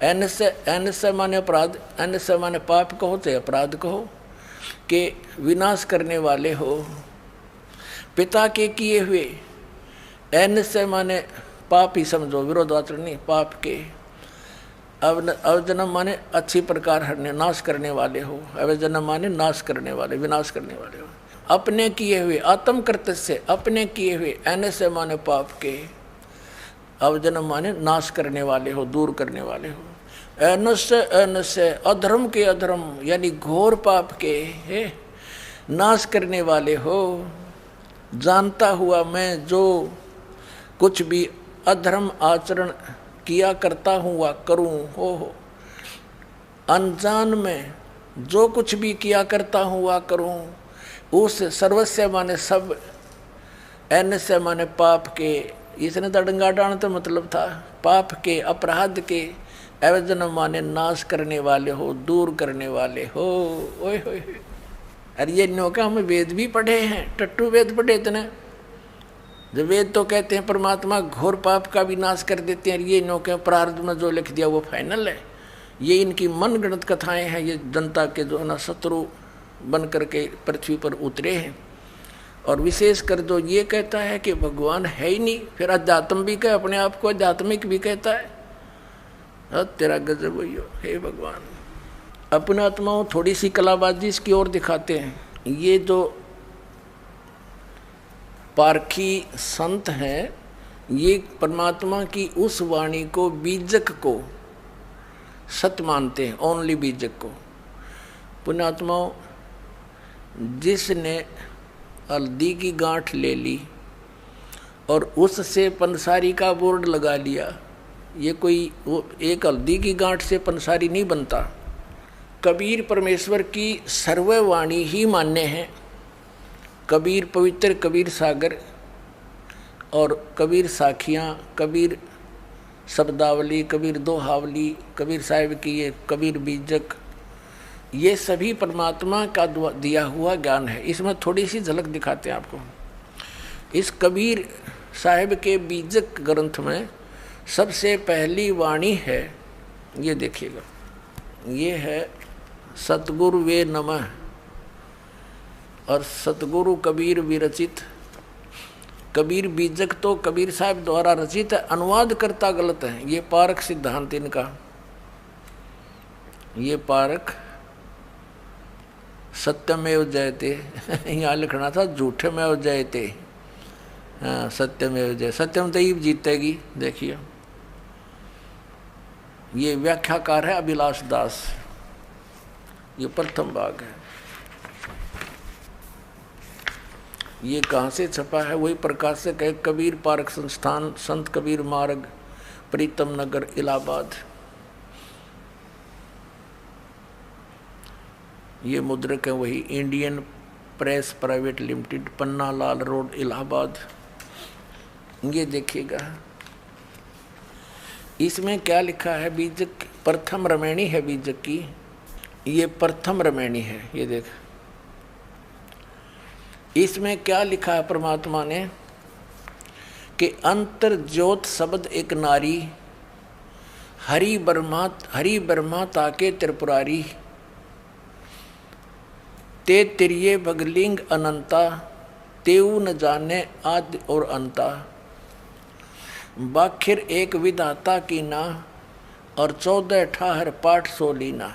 A: से माने अपराध, से माने पाप कहो चाहे अपराध कहो, के विनाश करने वाले हो। पिता के किए हुए से माने पाप ही समझो, विरोधाचरण नहीं, पाप के। अवजनम माने अच्छी प्रकार हरने, नाश करने वाले हो। अवजनम माने नाश करने वाले, विनाश करने वाले हो। अपने किए हुए, आत्म कर्तव्य से अपने किए हुए से माने पाप के। अवजनम माने नाश करने वाले हो, दूर करने वाले हो। से अधर्म के, अधर्म यानी घोर पाप के है नाश करने वाले हो। जानता हुआ मैं जो कुछ भी अधर्म आचरण किया करता हूँ वा करूँ हो, अनजान में जो कुछ भी किया करता हूँ वा करूँ, उस सर्वस्व माने सब, से माने पाप के। इसने दड़ंगा डाण तो मतलब था पाप के, अपराध के। एवजन माने नाश करने वाले हो, दूर करने वाले हो। ओए होए, अरे ये नो का हम वेद भी पढ़े हैं, टट्टू वेद पढ़े इतने। जब वेद तो कहते हैं परमात्मा घोर पाप का भी नाश कर देते हैं, ये नो के प्रारब्ध में जो लिख दिया वो फाइनल है। ये इनकी मनगढ़ंत कथाएं हैं, ये जनता के जो है ना शत्रु बन करके पृथ्वी पर उतरे हैं। और विशेष कर जो ये कहता है कि भगवान है ही नहीं, फिर अध्यात्म भी कहे, अपने आप को आध्यात्मिक भी कहता है। तेरा गजब हुई हो, हे भगवान। अपने आत्माओं थोड़ी सी कलाबाजी इसकी ओर दिखाते हैं। ये जो पारखी संत हैं, ये परमात्मा की उस वाणी को, बीजक को सत्य मानते हैं, ओनली बीजक को। पुण्यात्माओं, जिसने हल्दी की गांठ ले ली और उससे पंसारी का बोर्ड लगा लिया, ये कोई वो एक हल्दी की गांठ से पंसारी नहीं बनता। कबीर परमेश्वर की सर्ववाणी ही मान्य है। कबीर पवित्र, कबीर सागर और कबीर साखियाँ, कबीर शब्दावली, कबीर दोहावली, कबीर साहिब की ये कबीर बीजक, ये सभी परमात्मा का दिया हुआ ज्ञान है। इसमें थोड़ी सी झलक दिखाते हैं आपको। इस कबीर साहिब के बीजक ग्रंथ में सबसे पहली वाणी है, ये देखिएगा, ये है सतगुरु वे नमः। और सतगुरु कबीर विरचित, कबीर बीजक तो कबीर साहब द्वारा रचित है, अनुवाद करता गलत है। ये पारक सिद्धांत इनका, ये पारक सत्यमेव जयते यहाँ लिखना था, झूठमेव जयते। हाँ, सत्यमेव जय, सत्यम तो ही जीतेगी। देखिए, ये व्याख्याकार है अभिलाष दास, ये प्रथम भाग है। ये कहाँ से छपा है? वही प्रकाशक है, कबीर पारक संस्थान, संत कबीर मार्ग, प्रीतम नगर, इलाहाबाद। ये मुद्रक है वही, Indian press private limited, Panna Lal road, Allahabad. ये देखिएगा, इसमें क्या लिखा है? बीजक प्रथम रमैणी है बीजक की, ये प्रथम रमैणी है। ये देख, इसमें क्या लिखा है परमात्मा ने कि अंतर ज्योत शब्द एक नारी, हरि ब्रह्मा ताके त्रिपुरारी, ते तिरिये भगलिंग अनंता, तेऊ न जाने आदि और अंता, बाखिर एक विधाता की ना, और 14 ठाहर पाठ सोलीना।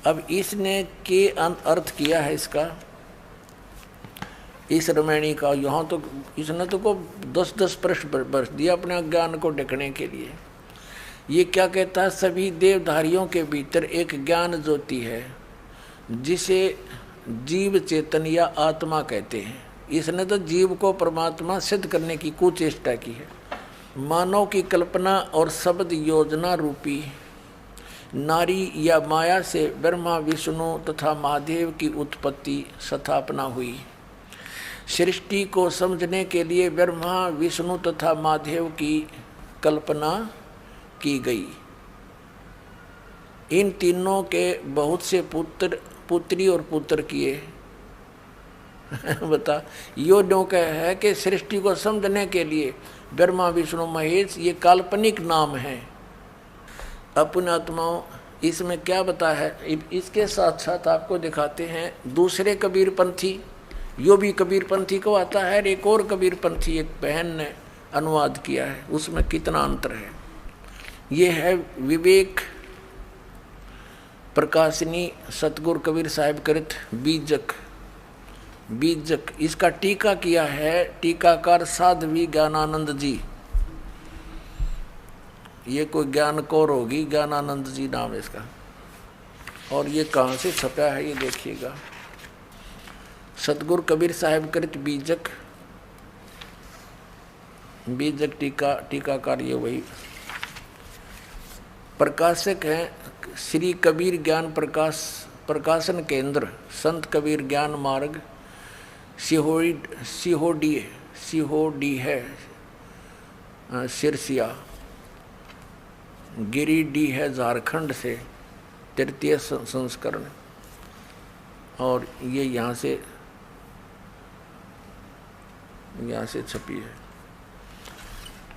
A: अब इसने के अर्थ किया है इसका, इस रमैणी का। यहाँ तो इसने तो को 10-10 प्रश्न बरस दिया अपने ज्ञान को ढकने के लिए। ये क्या कहता है? सभी देवधारियों के भीतर एक ज्ञान ज्योति है, जिसे जीव चेतन या आत्मा कहते हैं। इसने तो जीव को परमात्मा सिद्ध करने की कुचेष्टा की है। मानव की कल्पना और शब्द योजना रूपी नारी या माया से ब्रह्मा विष्णु तथा महादेव की उत्पत्ति स्थापना हुई। सृष्टि को समझने के लिए ब्रह्मा विष्णु तथा महादेव की कल्पना की गई। इन तीनों के बहुत से पुत्र पुत्री और पुत्र किए। बता, यो डोंका है कि सृष्टि को समझने के लिए ब्रह्मा विष्णु महेश ये काल्पनिक नाम है। अपने आत्माओं इसमें क्या बता है, इसके साथ साथ आपको दिखाते हैं दूसरे कबीरपंथी। यो भी कबीरपंथी को आता है, एक और कबीरपंथी एक बहन ने अनुवाद किया है, उसमें कितना अंतर है। ये है विवेक प्रकाशनी सतगुरु कबीर साहिब कृत बीजक। बीजक इसका टीका किया है टीकाकार साध्वी ज्ञानानंद जी। ये कोई ज्ञान कौर होगी, ज्ञानानंद जी नाम है इसका। और ये कहाँ से छपा है ये देखिएगा, सतगुरु कबीर साहिब कृत बीजक। बीजक टीकाकार ये वही प्रकाशक हैं श्री कबीर ज्ञान प्रकाशन केंद्र, संत कबीर ज्ञान मार्ग, सिहोडी है सिरसिया, गिरिडीह है झारखंड से, तृतीय संस्करण। और ये यहाँ से छपी है।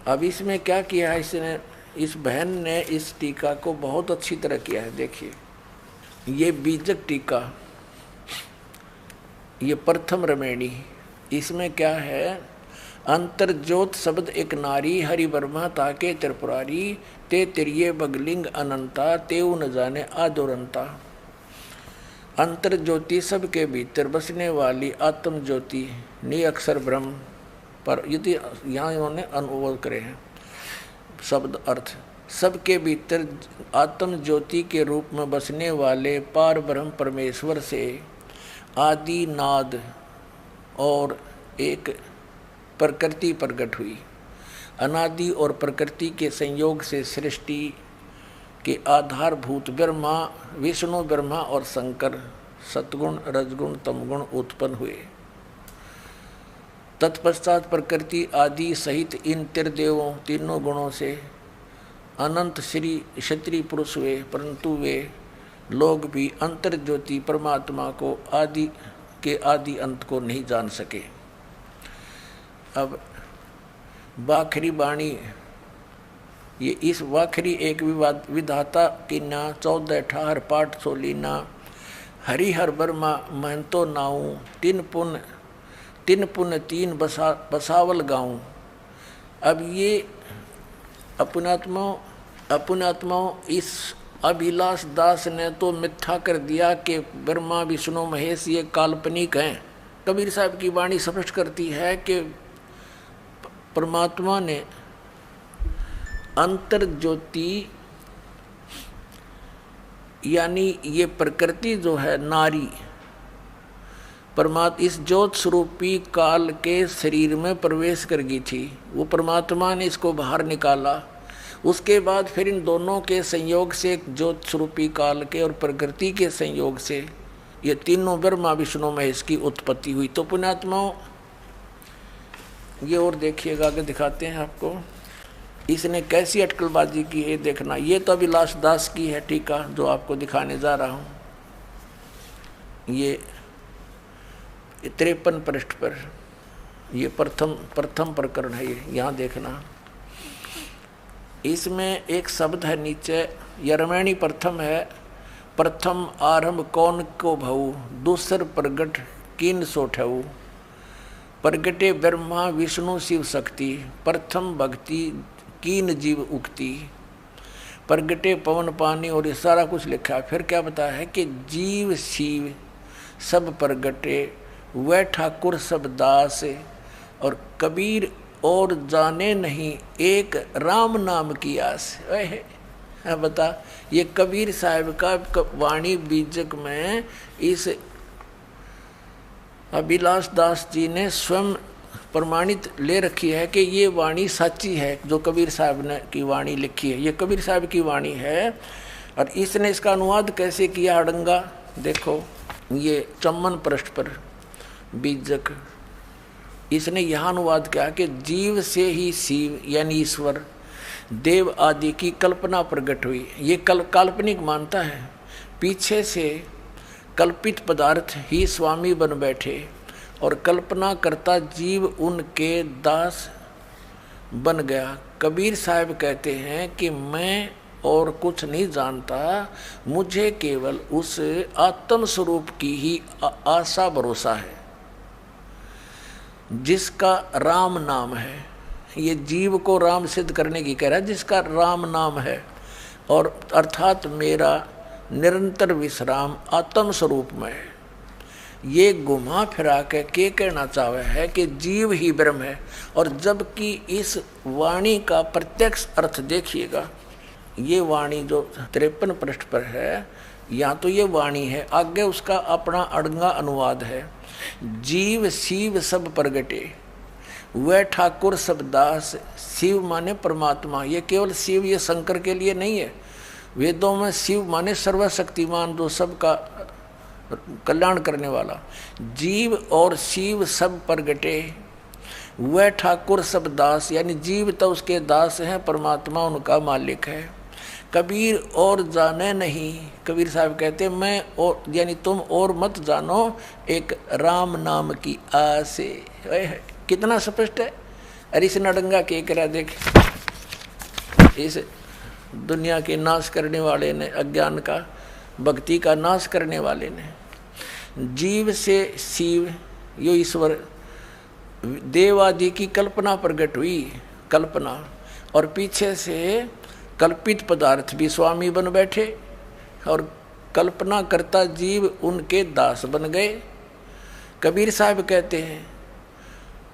A: अब इसमें क्या किया है इसने, इस बहन ने इस टीका को बहुत अच्छी तरह किया है। देखिए ये बीजक टीका, ये प्रथम रमेणी। इसमें क्या है, अंतर्ज्योत शब्द एक नारी, हरि ब्रह्मा ताके त्रिपुरारी, ते तिरिये बगलिंग अनंता, तेऊ न जाने आदोरंता। अंतर्ज्योति सबके भीतर बसने वाली आत्म ज्योति नि अक्षर ब्रह्म पर, यदि यहाँ इन्होंने अनुवाद करे हैं शब्द अर्थ, सबके भीतर आत्म ज्योति के रूप में बसने वाले पार ब्रह्म परमेश्वर से आदि नाद और एक प्रकृति प्रकट हुई। अनादि और प्रकृति के संयोग से सृष्टि के आधारभूत ब्रह्मा विष्णु ब्रह्मा और शंकर सतगुण रजगुण तमगुण उत्पन्न हुए। तत्पश्चात प्रकृति आदि सहित इन त्रिदेवों तीनों गुणों से अनंत श्री क्षत्रिय पुरुष हुए, परंतु वे लोग भी अंतर ज्योति परमात्मा को आदि अंत को नहीं जान सके। अब वाखरी बाणी, ये इस वाखरी एक विधाता किन्ना 14 18 पाठ सोलीना, हरिहर वर्मा महंतो नाऊ, तीन पुन तीन बसावल गाऊं। अब ये अपनात्माओं इस अभिलाष दास ने तो मिथ्या कर दिया कि ब्रह्मा विष्णु महेश ये काल्पनिक हैं। कबीर साहब की वाणी स्पष्ट करती है कि परमात्मा ने अंतर ज्योति यानी ये प्रकृति जो है नारी परमात्मा इस ज्योत स्वरूपी काल के शरीर में प्रवेश कर गई थी। वो परमात्मा ने इसको बाहर निकाला। उसके बाद फिर इन दोनों के संयोग से ज्योत स्वरूपी काल के और प्रकृति के संयोग से ये तीनों ब्रह्मा विष्णु महेश की उत्पत्ति हुई। तो पुण्यात्माओं ये और देखिएगा, आगे दिखाते हैं आपको इसने कैसी अटकलबाजी की है देखना। ये तो अभिलाष दास की है टीका जो आपको दिखाने जा रहा हूँ। ये 53 पृष्ठ पर ये प्रथम प्रकरण है। ये यहाँ देखना, इसमें एक शब्द है नीचे, यरमैणी प्रथम है। प्रथम आरंभ कौन को भऊ, दूसर प्रगट किन सोठऊ। प्रगटे ब्रह्मा विष्णु शिव शक्ति, प्रथम भक्ति कीन जीव उक्ति। प्रगटे पवन पानी, और ये सारा कुछ लिखा है। फिर क्या बताया है कि जीव शिव सब प्रगटे, वह ठाकुर सब दास, और कबीर और जाने नहीं एक राम नाम की आस। वह बता, ये कबीर साहब का वाणी बीजक में इस अभिलाष दास जी ने स्वयं प्रमाणित ले रखी है कि ये वाणी सच्ची है, जो कबीर साहब ने की वाणी लिखी है, ये कबीर साहब की वाणी है। और इसने इसका अनुवाद कैसे किया अड़ंगा, देखो ये चम्मन पृष्ठ पर बीजक, इसने यहाँ अनुवाद किया कि जीव से ही शिव यानी ईश्वर देव आदि की कल्पना प्रकट हुई। ये काल्पनिक मानता है, पीछे से कल्पित पदार्थ ही स्वामी बन बैठे और कल्पना करता जीव उनके दास बन गया। कबीर साहब कहते हैं कि मैं और कुछ नहीं जानता, मुझे केवल उस आत्म स्वरूप की ही आशा भरोसा है जिसका राम नाम है। ये जीव को राम सिद्ध करने की कह रहा है, जिसका राम नाम है, और अर्थात मेरा निरंतर विश्राम आत्म स्वरूप में है। ये घुमा फिरा के कहना चाहे है कि जीव ही ब्रह्म है। और जबकि इस वाणी का प्रत्यक्ष अर्थ देखिएगा, ये वाणी जो 53 पृष्ठ पर है, या तो ये वाणी है, आगे उसका अपना अड़ंगा अनुवाद है। जीव शिव सब प्रगटे वह ठाकुर सब दास, शिव माने परमात्मा, ये केवल शिव ये शंकर के लिए नहीं है। वेदों में शिव माने सर्वशक्तिमान, जो सबका कल्याण करने वाला। जीव और शिव सब प्रगटे वह ठाकुर सब दास, यानी जीव तो उसके दास हैं, परमात्मा उनका मालिक है। कबीर और जाने नहीं, कबीर साहब कहते मैं और यानी तुम और मत जानो एक राम नाम की आसे। कितना स्पष्ट है। अरे इस नडंगा के करा देख, इस दुनिया के नाश करने वाले ने, अज्ञान का भक्ति का नाश करने वाले ने, जीव से शिव यो ईश्वर देव आदि की कल्पना प्रकट हुई, कल्पना, और पीछे से कल्पित पदार्थ भी स्वामी बन बैठे और कल्पना करता जीव उनके दास बन गए। कबीर साहब कहते हैं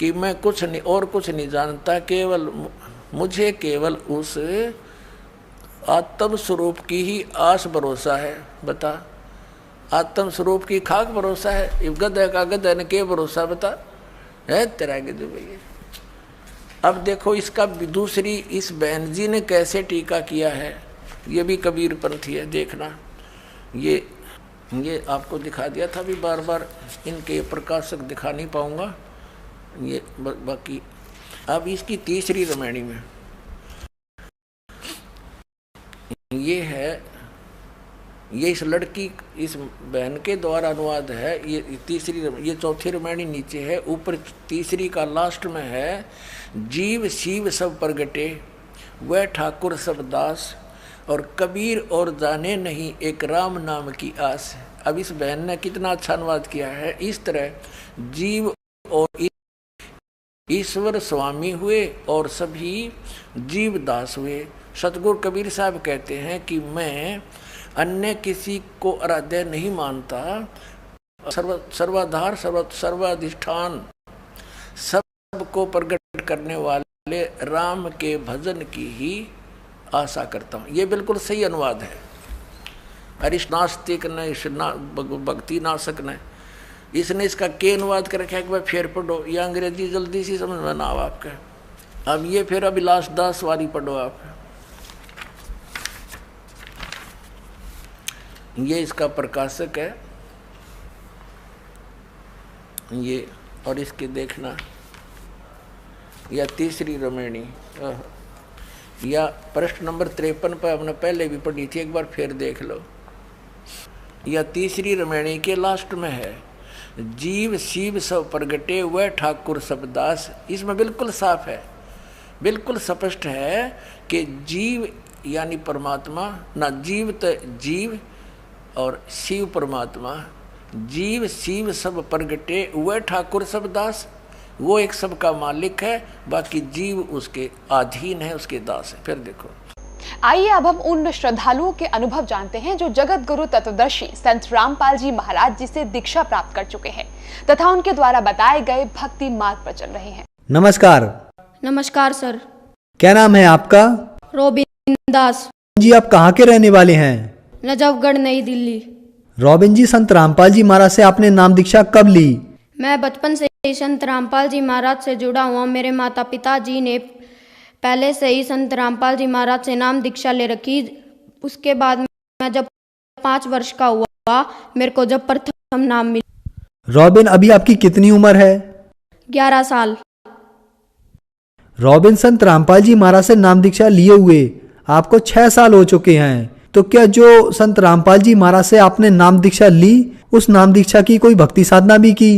A: कि मैं कुछ नहीं और कुछ नहीं जानता, केवल मुझे केवल उस आत्म स्वरूप की ही आस भरोसा है। बता, आत्म स्वरूप की खाक भरोसा है, गधा का गधा ने के भरोसा बता है तेरा गधे भैया। अब देखो इसका दूसरी, इस बहन जी ने कैसे टीका किया है, ये भी कबीर पंथी है, देखना। ये आपको दिखा दिया था, भी बार बार इनके प्रकाशक दिखा नहीं पाऊंगा ये बाकी। अब इसकी तीसरी रामायणी में ये है, ये इस लड़की, इस बहन के द्वारा अनुवाद है। ये तीसरी, ये चौथी रामायणी नीचे है, ऊपर तीसरी का लास्ट में है, जीव शिव सब प्रगटे वह ठाकुर सब दास, और कबीर और जाने नहीं एक राम नाम की आस। अब इस बहन ने कितना अच्छा अनुवाद किया है। इस तरह जीव और ईश्वर स्वामी हुए और सभी जीव दास हुए। सतगुरु कबीर साहब कहते हैं कि मैं अन्य किसी को आराध्य नहीं मानता, सर्वाधार सर्वाधिष्ठान सबको प्रकट करने वाले राम के भजन की ही आशा करता हूँ। ये बिल्कुल सही अनुवाद है। अरिश नास्तिक ने, इस भक्ति नाशक ने, इसने इसका के अनुवाद कर रखा है कि भाई फिर पढ़ो, ये अंग्रेजी जल्दी सी समझ में ना आओ आपके। अब ये फिर अभिलाष दास वाली पढ़ो आप। ये इसका प्रकाशक है ये, और इसके देखना या तीसरी रामायणी या प्रश्न नंबर 53 पर हमने पहले भी पढ़ी थी, एक बार फिर देख लो। या तीसरी रामायणी के लास्ट में है, जीव शिव सब प्रगटे वह ठाकुर सब दास। इसमें बिल्कुल साफ है, बिल्कुल स्पष्ट है कि जीव यानी परमात्मा ना, जीव तो जीव और शिव परमात्मा, जीव शिव सब प्रगटे वह ठाकुर सब दास। वो एक सबका मालिक है, बाकी जीव उसके अधीन है, उसके दास है। फिर देखो,
B: आइए अब हम उन श्रद्धालुओं के अनुभव जानते हैं जो जगत गुरु तत्वदर्शी संत रामपाल जी महाराज जी से दीक्षा प्राप्त कर चुके हैं तथा उनके द्वारा बताए गए भक्ति मार्ग पर चल रहे हैं।
C: नमस्कार।
D: नमस्कार सर।
C: क्या नाम है आपका?
D: रोबिन दास
C: जी। आप कहाँ के रहने वाले हैं?
D: नजफगढ़, नई दिल्ली।
C: रोबिन जी, संत रामपाल जी महाराज से आपने नाम दीक्षा कब ली?
D: मैं बचपन से ही संत रामपाल जी महाराज से जुड़ा हुआ। मेरे माता पिता जी ने पहले से ही संत रामपाल जी महाराज से नाम दीक्षा ले रखी। उसके बाद मैं जब 5 वर्ष का हुआ, मेरे को जब प्रथम नाम मिला।
C: रॉबिन, अभी आपकी कितनी उम्र है?
D: 11 साल।
C: रॉबिन, संत रामपाल जी महाराज से नाम दीक्षा लिए हुए आपको 6 साल हो चुके हैं। तो क्या जो संत रामपाल जी महाराज से आपने नाम दीक्षा ली, उस नाम दीक्षा की कोई भक्ति साधना भी की?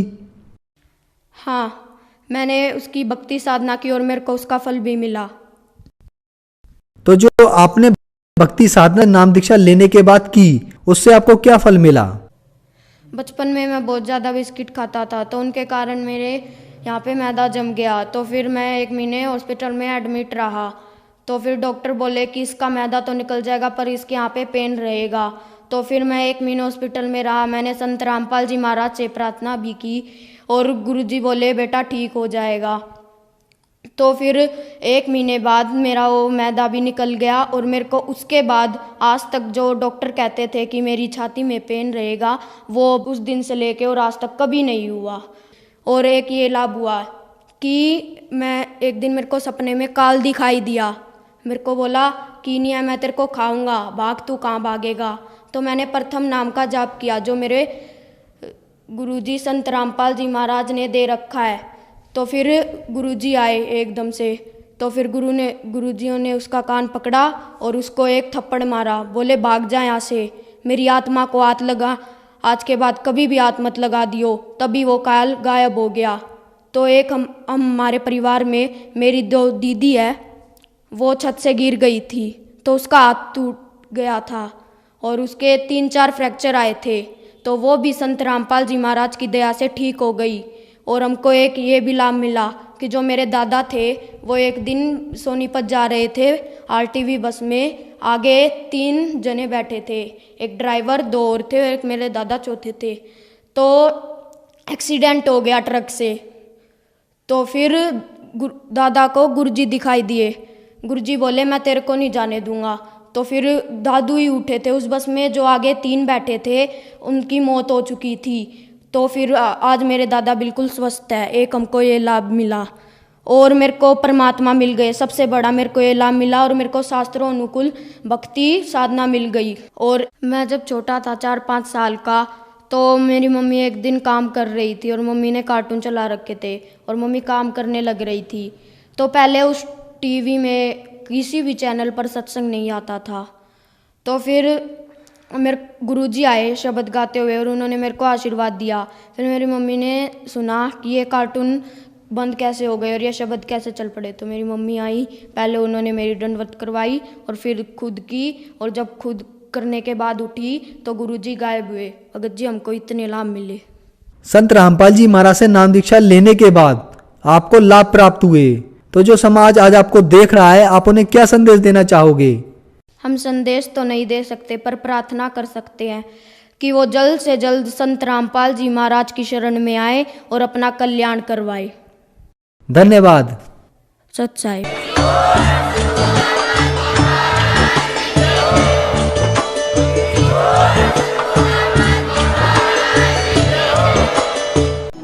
D: हाँ, मैंने उसकी भक्ति साधना की और मेरे को उसका फल भी मिला।
C: तो जो आपने भक्ति साधना नाम दीक्षा लेने के बाद की, उससे आपको क्या फल मिला?
D: बचपन में मैं बहुत ज़्यादा बिस्किट खाता था, तो उनके कारण मेरे यहाँ पे मैदा जम गया। तो फिर मैं 1 महीने हॉस्पिटल में एडमिट रहा। तो फिर डॉक्टर बोले कि इसका मैदा तो निकल जाएगा पर इसके यहाँ पे पेन रहेगा। तो फिर मैं 1 महीने हॉस्पिटल में रहा। मैंने संत रामपाल जी महाराज से प्रार्थना भी की और गुरुजी बोले बेटा ठीक हो जाएगा। तो फिर 1 महीने बाद मेरा वो मैदा भी निकल गया और मेरे को उसके बाद आज तक जो डॉक्टर कहते थे कि मेरी छाती में पेन रहेगा, वो उस दिन से लेके और आज तक कभी नहीं हुआ। और एक ये लाभ हुआ कि मैं एक दिन मेरे को सपने में काल दिखाई दिया। मेरे को बोला कि नहीं है मैं तेरे को खाऊंगा, भाग, तू कहाँ भागेगा। तो मैंने प्रथम नाम का जाप किया जो मेरे गुरुजी संत रामपाल जी महाराज ने दे रखा है। तो फिर गुरुजी आए एकदम से। तो फिर गुरुजियों ने उसका कान पकड़ा और उसको एक थप्पड़ मारा। बोले भाग जा यहाँ से, मेरी आत्मा को हाथ लगा, आज के बाद कभी भी हाथ मत लगा दियो। तभी वो काल गायब हो गया। तो एक हमारे परिवार में मेरी 2 दीदी है, वो छत से गिर गई थी तो उसका हाथ टूट गया था और उसके 3-4 फ्रैक्चर आए थे। तो वो भी संत रामपाल जी महाराज की दया से ठीक हो गई। और हमको एक ये भी लाभ मिला कि जो मेरे दादा थे वो एक दिन सोनीपत जा रहे थे RTV बस में। आगे 3 जने बैठे थे, एक ड्राइवर, 2 और थे, एक मेरे दादा चौथे थे। तो एक्सीडेंट हो गया ट्रक से। तो फिर दादा को गुरुजी दिखाई दिए। गुरुजी बोले मैं तेरे को नहीं जाने दूंगा। तो फिर दादू ही उठे थे उस बस में, जो आगे 3 बैठे थे उनकी मौत हो चुकी थी। तो फिर आज मेरे दादा बिल्कुल स्वस्थ है। एक हमको ये लाभ मिला और मेरे को परमात्मा मिल गए। सबसे बड़ा मेरे को ये लाभ मिला और मेरे को शास्त्रों अनुकूल भक्ति साधना मिल गई। और मैं जब छोटा था 4-5 साल का, तो मेरी मम्मी एक दिन काम कर रही थी और मम्मी ने कार्टून चला रखे थे और मम्मी काम करने लग रही थी। तो पहले उस टीवी में किसी भी चैनल पर सत्संग नहीं आता था। तो फिर मेरे गुरुजी आए शब्द गाते हुए और उन्होंने मेरे को आशीर्वाद दिया। फिर मेरी मम्मी ने सुना कि ये कार्टून बंद कैसे हो गए और ये शब्द कैसे चल पड़े। तो मेरी मम्मी आई, पहले उन्होंने मेरी दंडवत करवाई और फिर खुद की, और जब खुद करने के बाद उठी तो गुरुजी गायब हुए। भगत जी हमको इतने लाभ मिले।
C: संत रामपाल जी महाराज से नाम दीक्षा लेने के बाद आपको लाभ प्राप्त हुए, तो जो समाज आज आपको देख रहा है, आप उन्हें क्या संदेश देना चाहोगे?
D: हम संदेश तो नहीं दे सकते पर प्रार्थना कर सकते हैं कि वो जल्द से जल्द संत रामपाल जी महाराज की शरण में आए और अपना कल्याण करवाए।
C: धन्यवाद।
D: सत साहिब।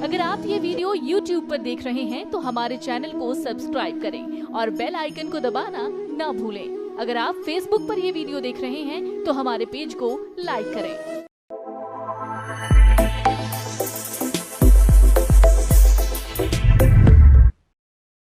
E: अगर आप ये वीडियो YouTube पर देख रहे हैं तो हमारे चैनल को सब्सक्राइब करें और बेल आइकन को दबाना ना भूलें। अगर आप Facebook पर ये वीडियो देख रहे हैं तो हमारे पेज को लाइक करें।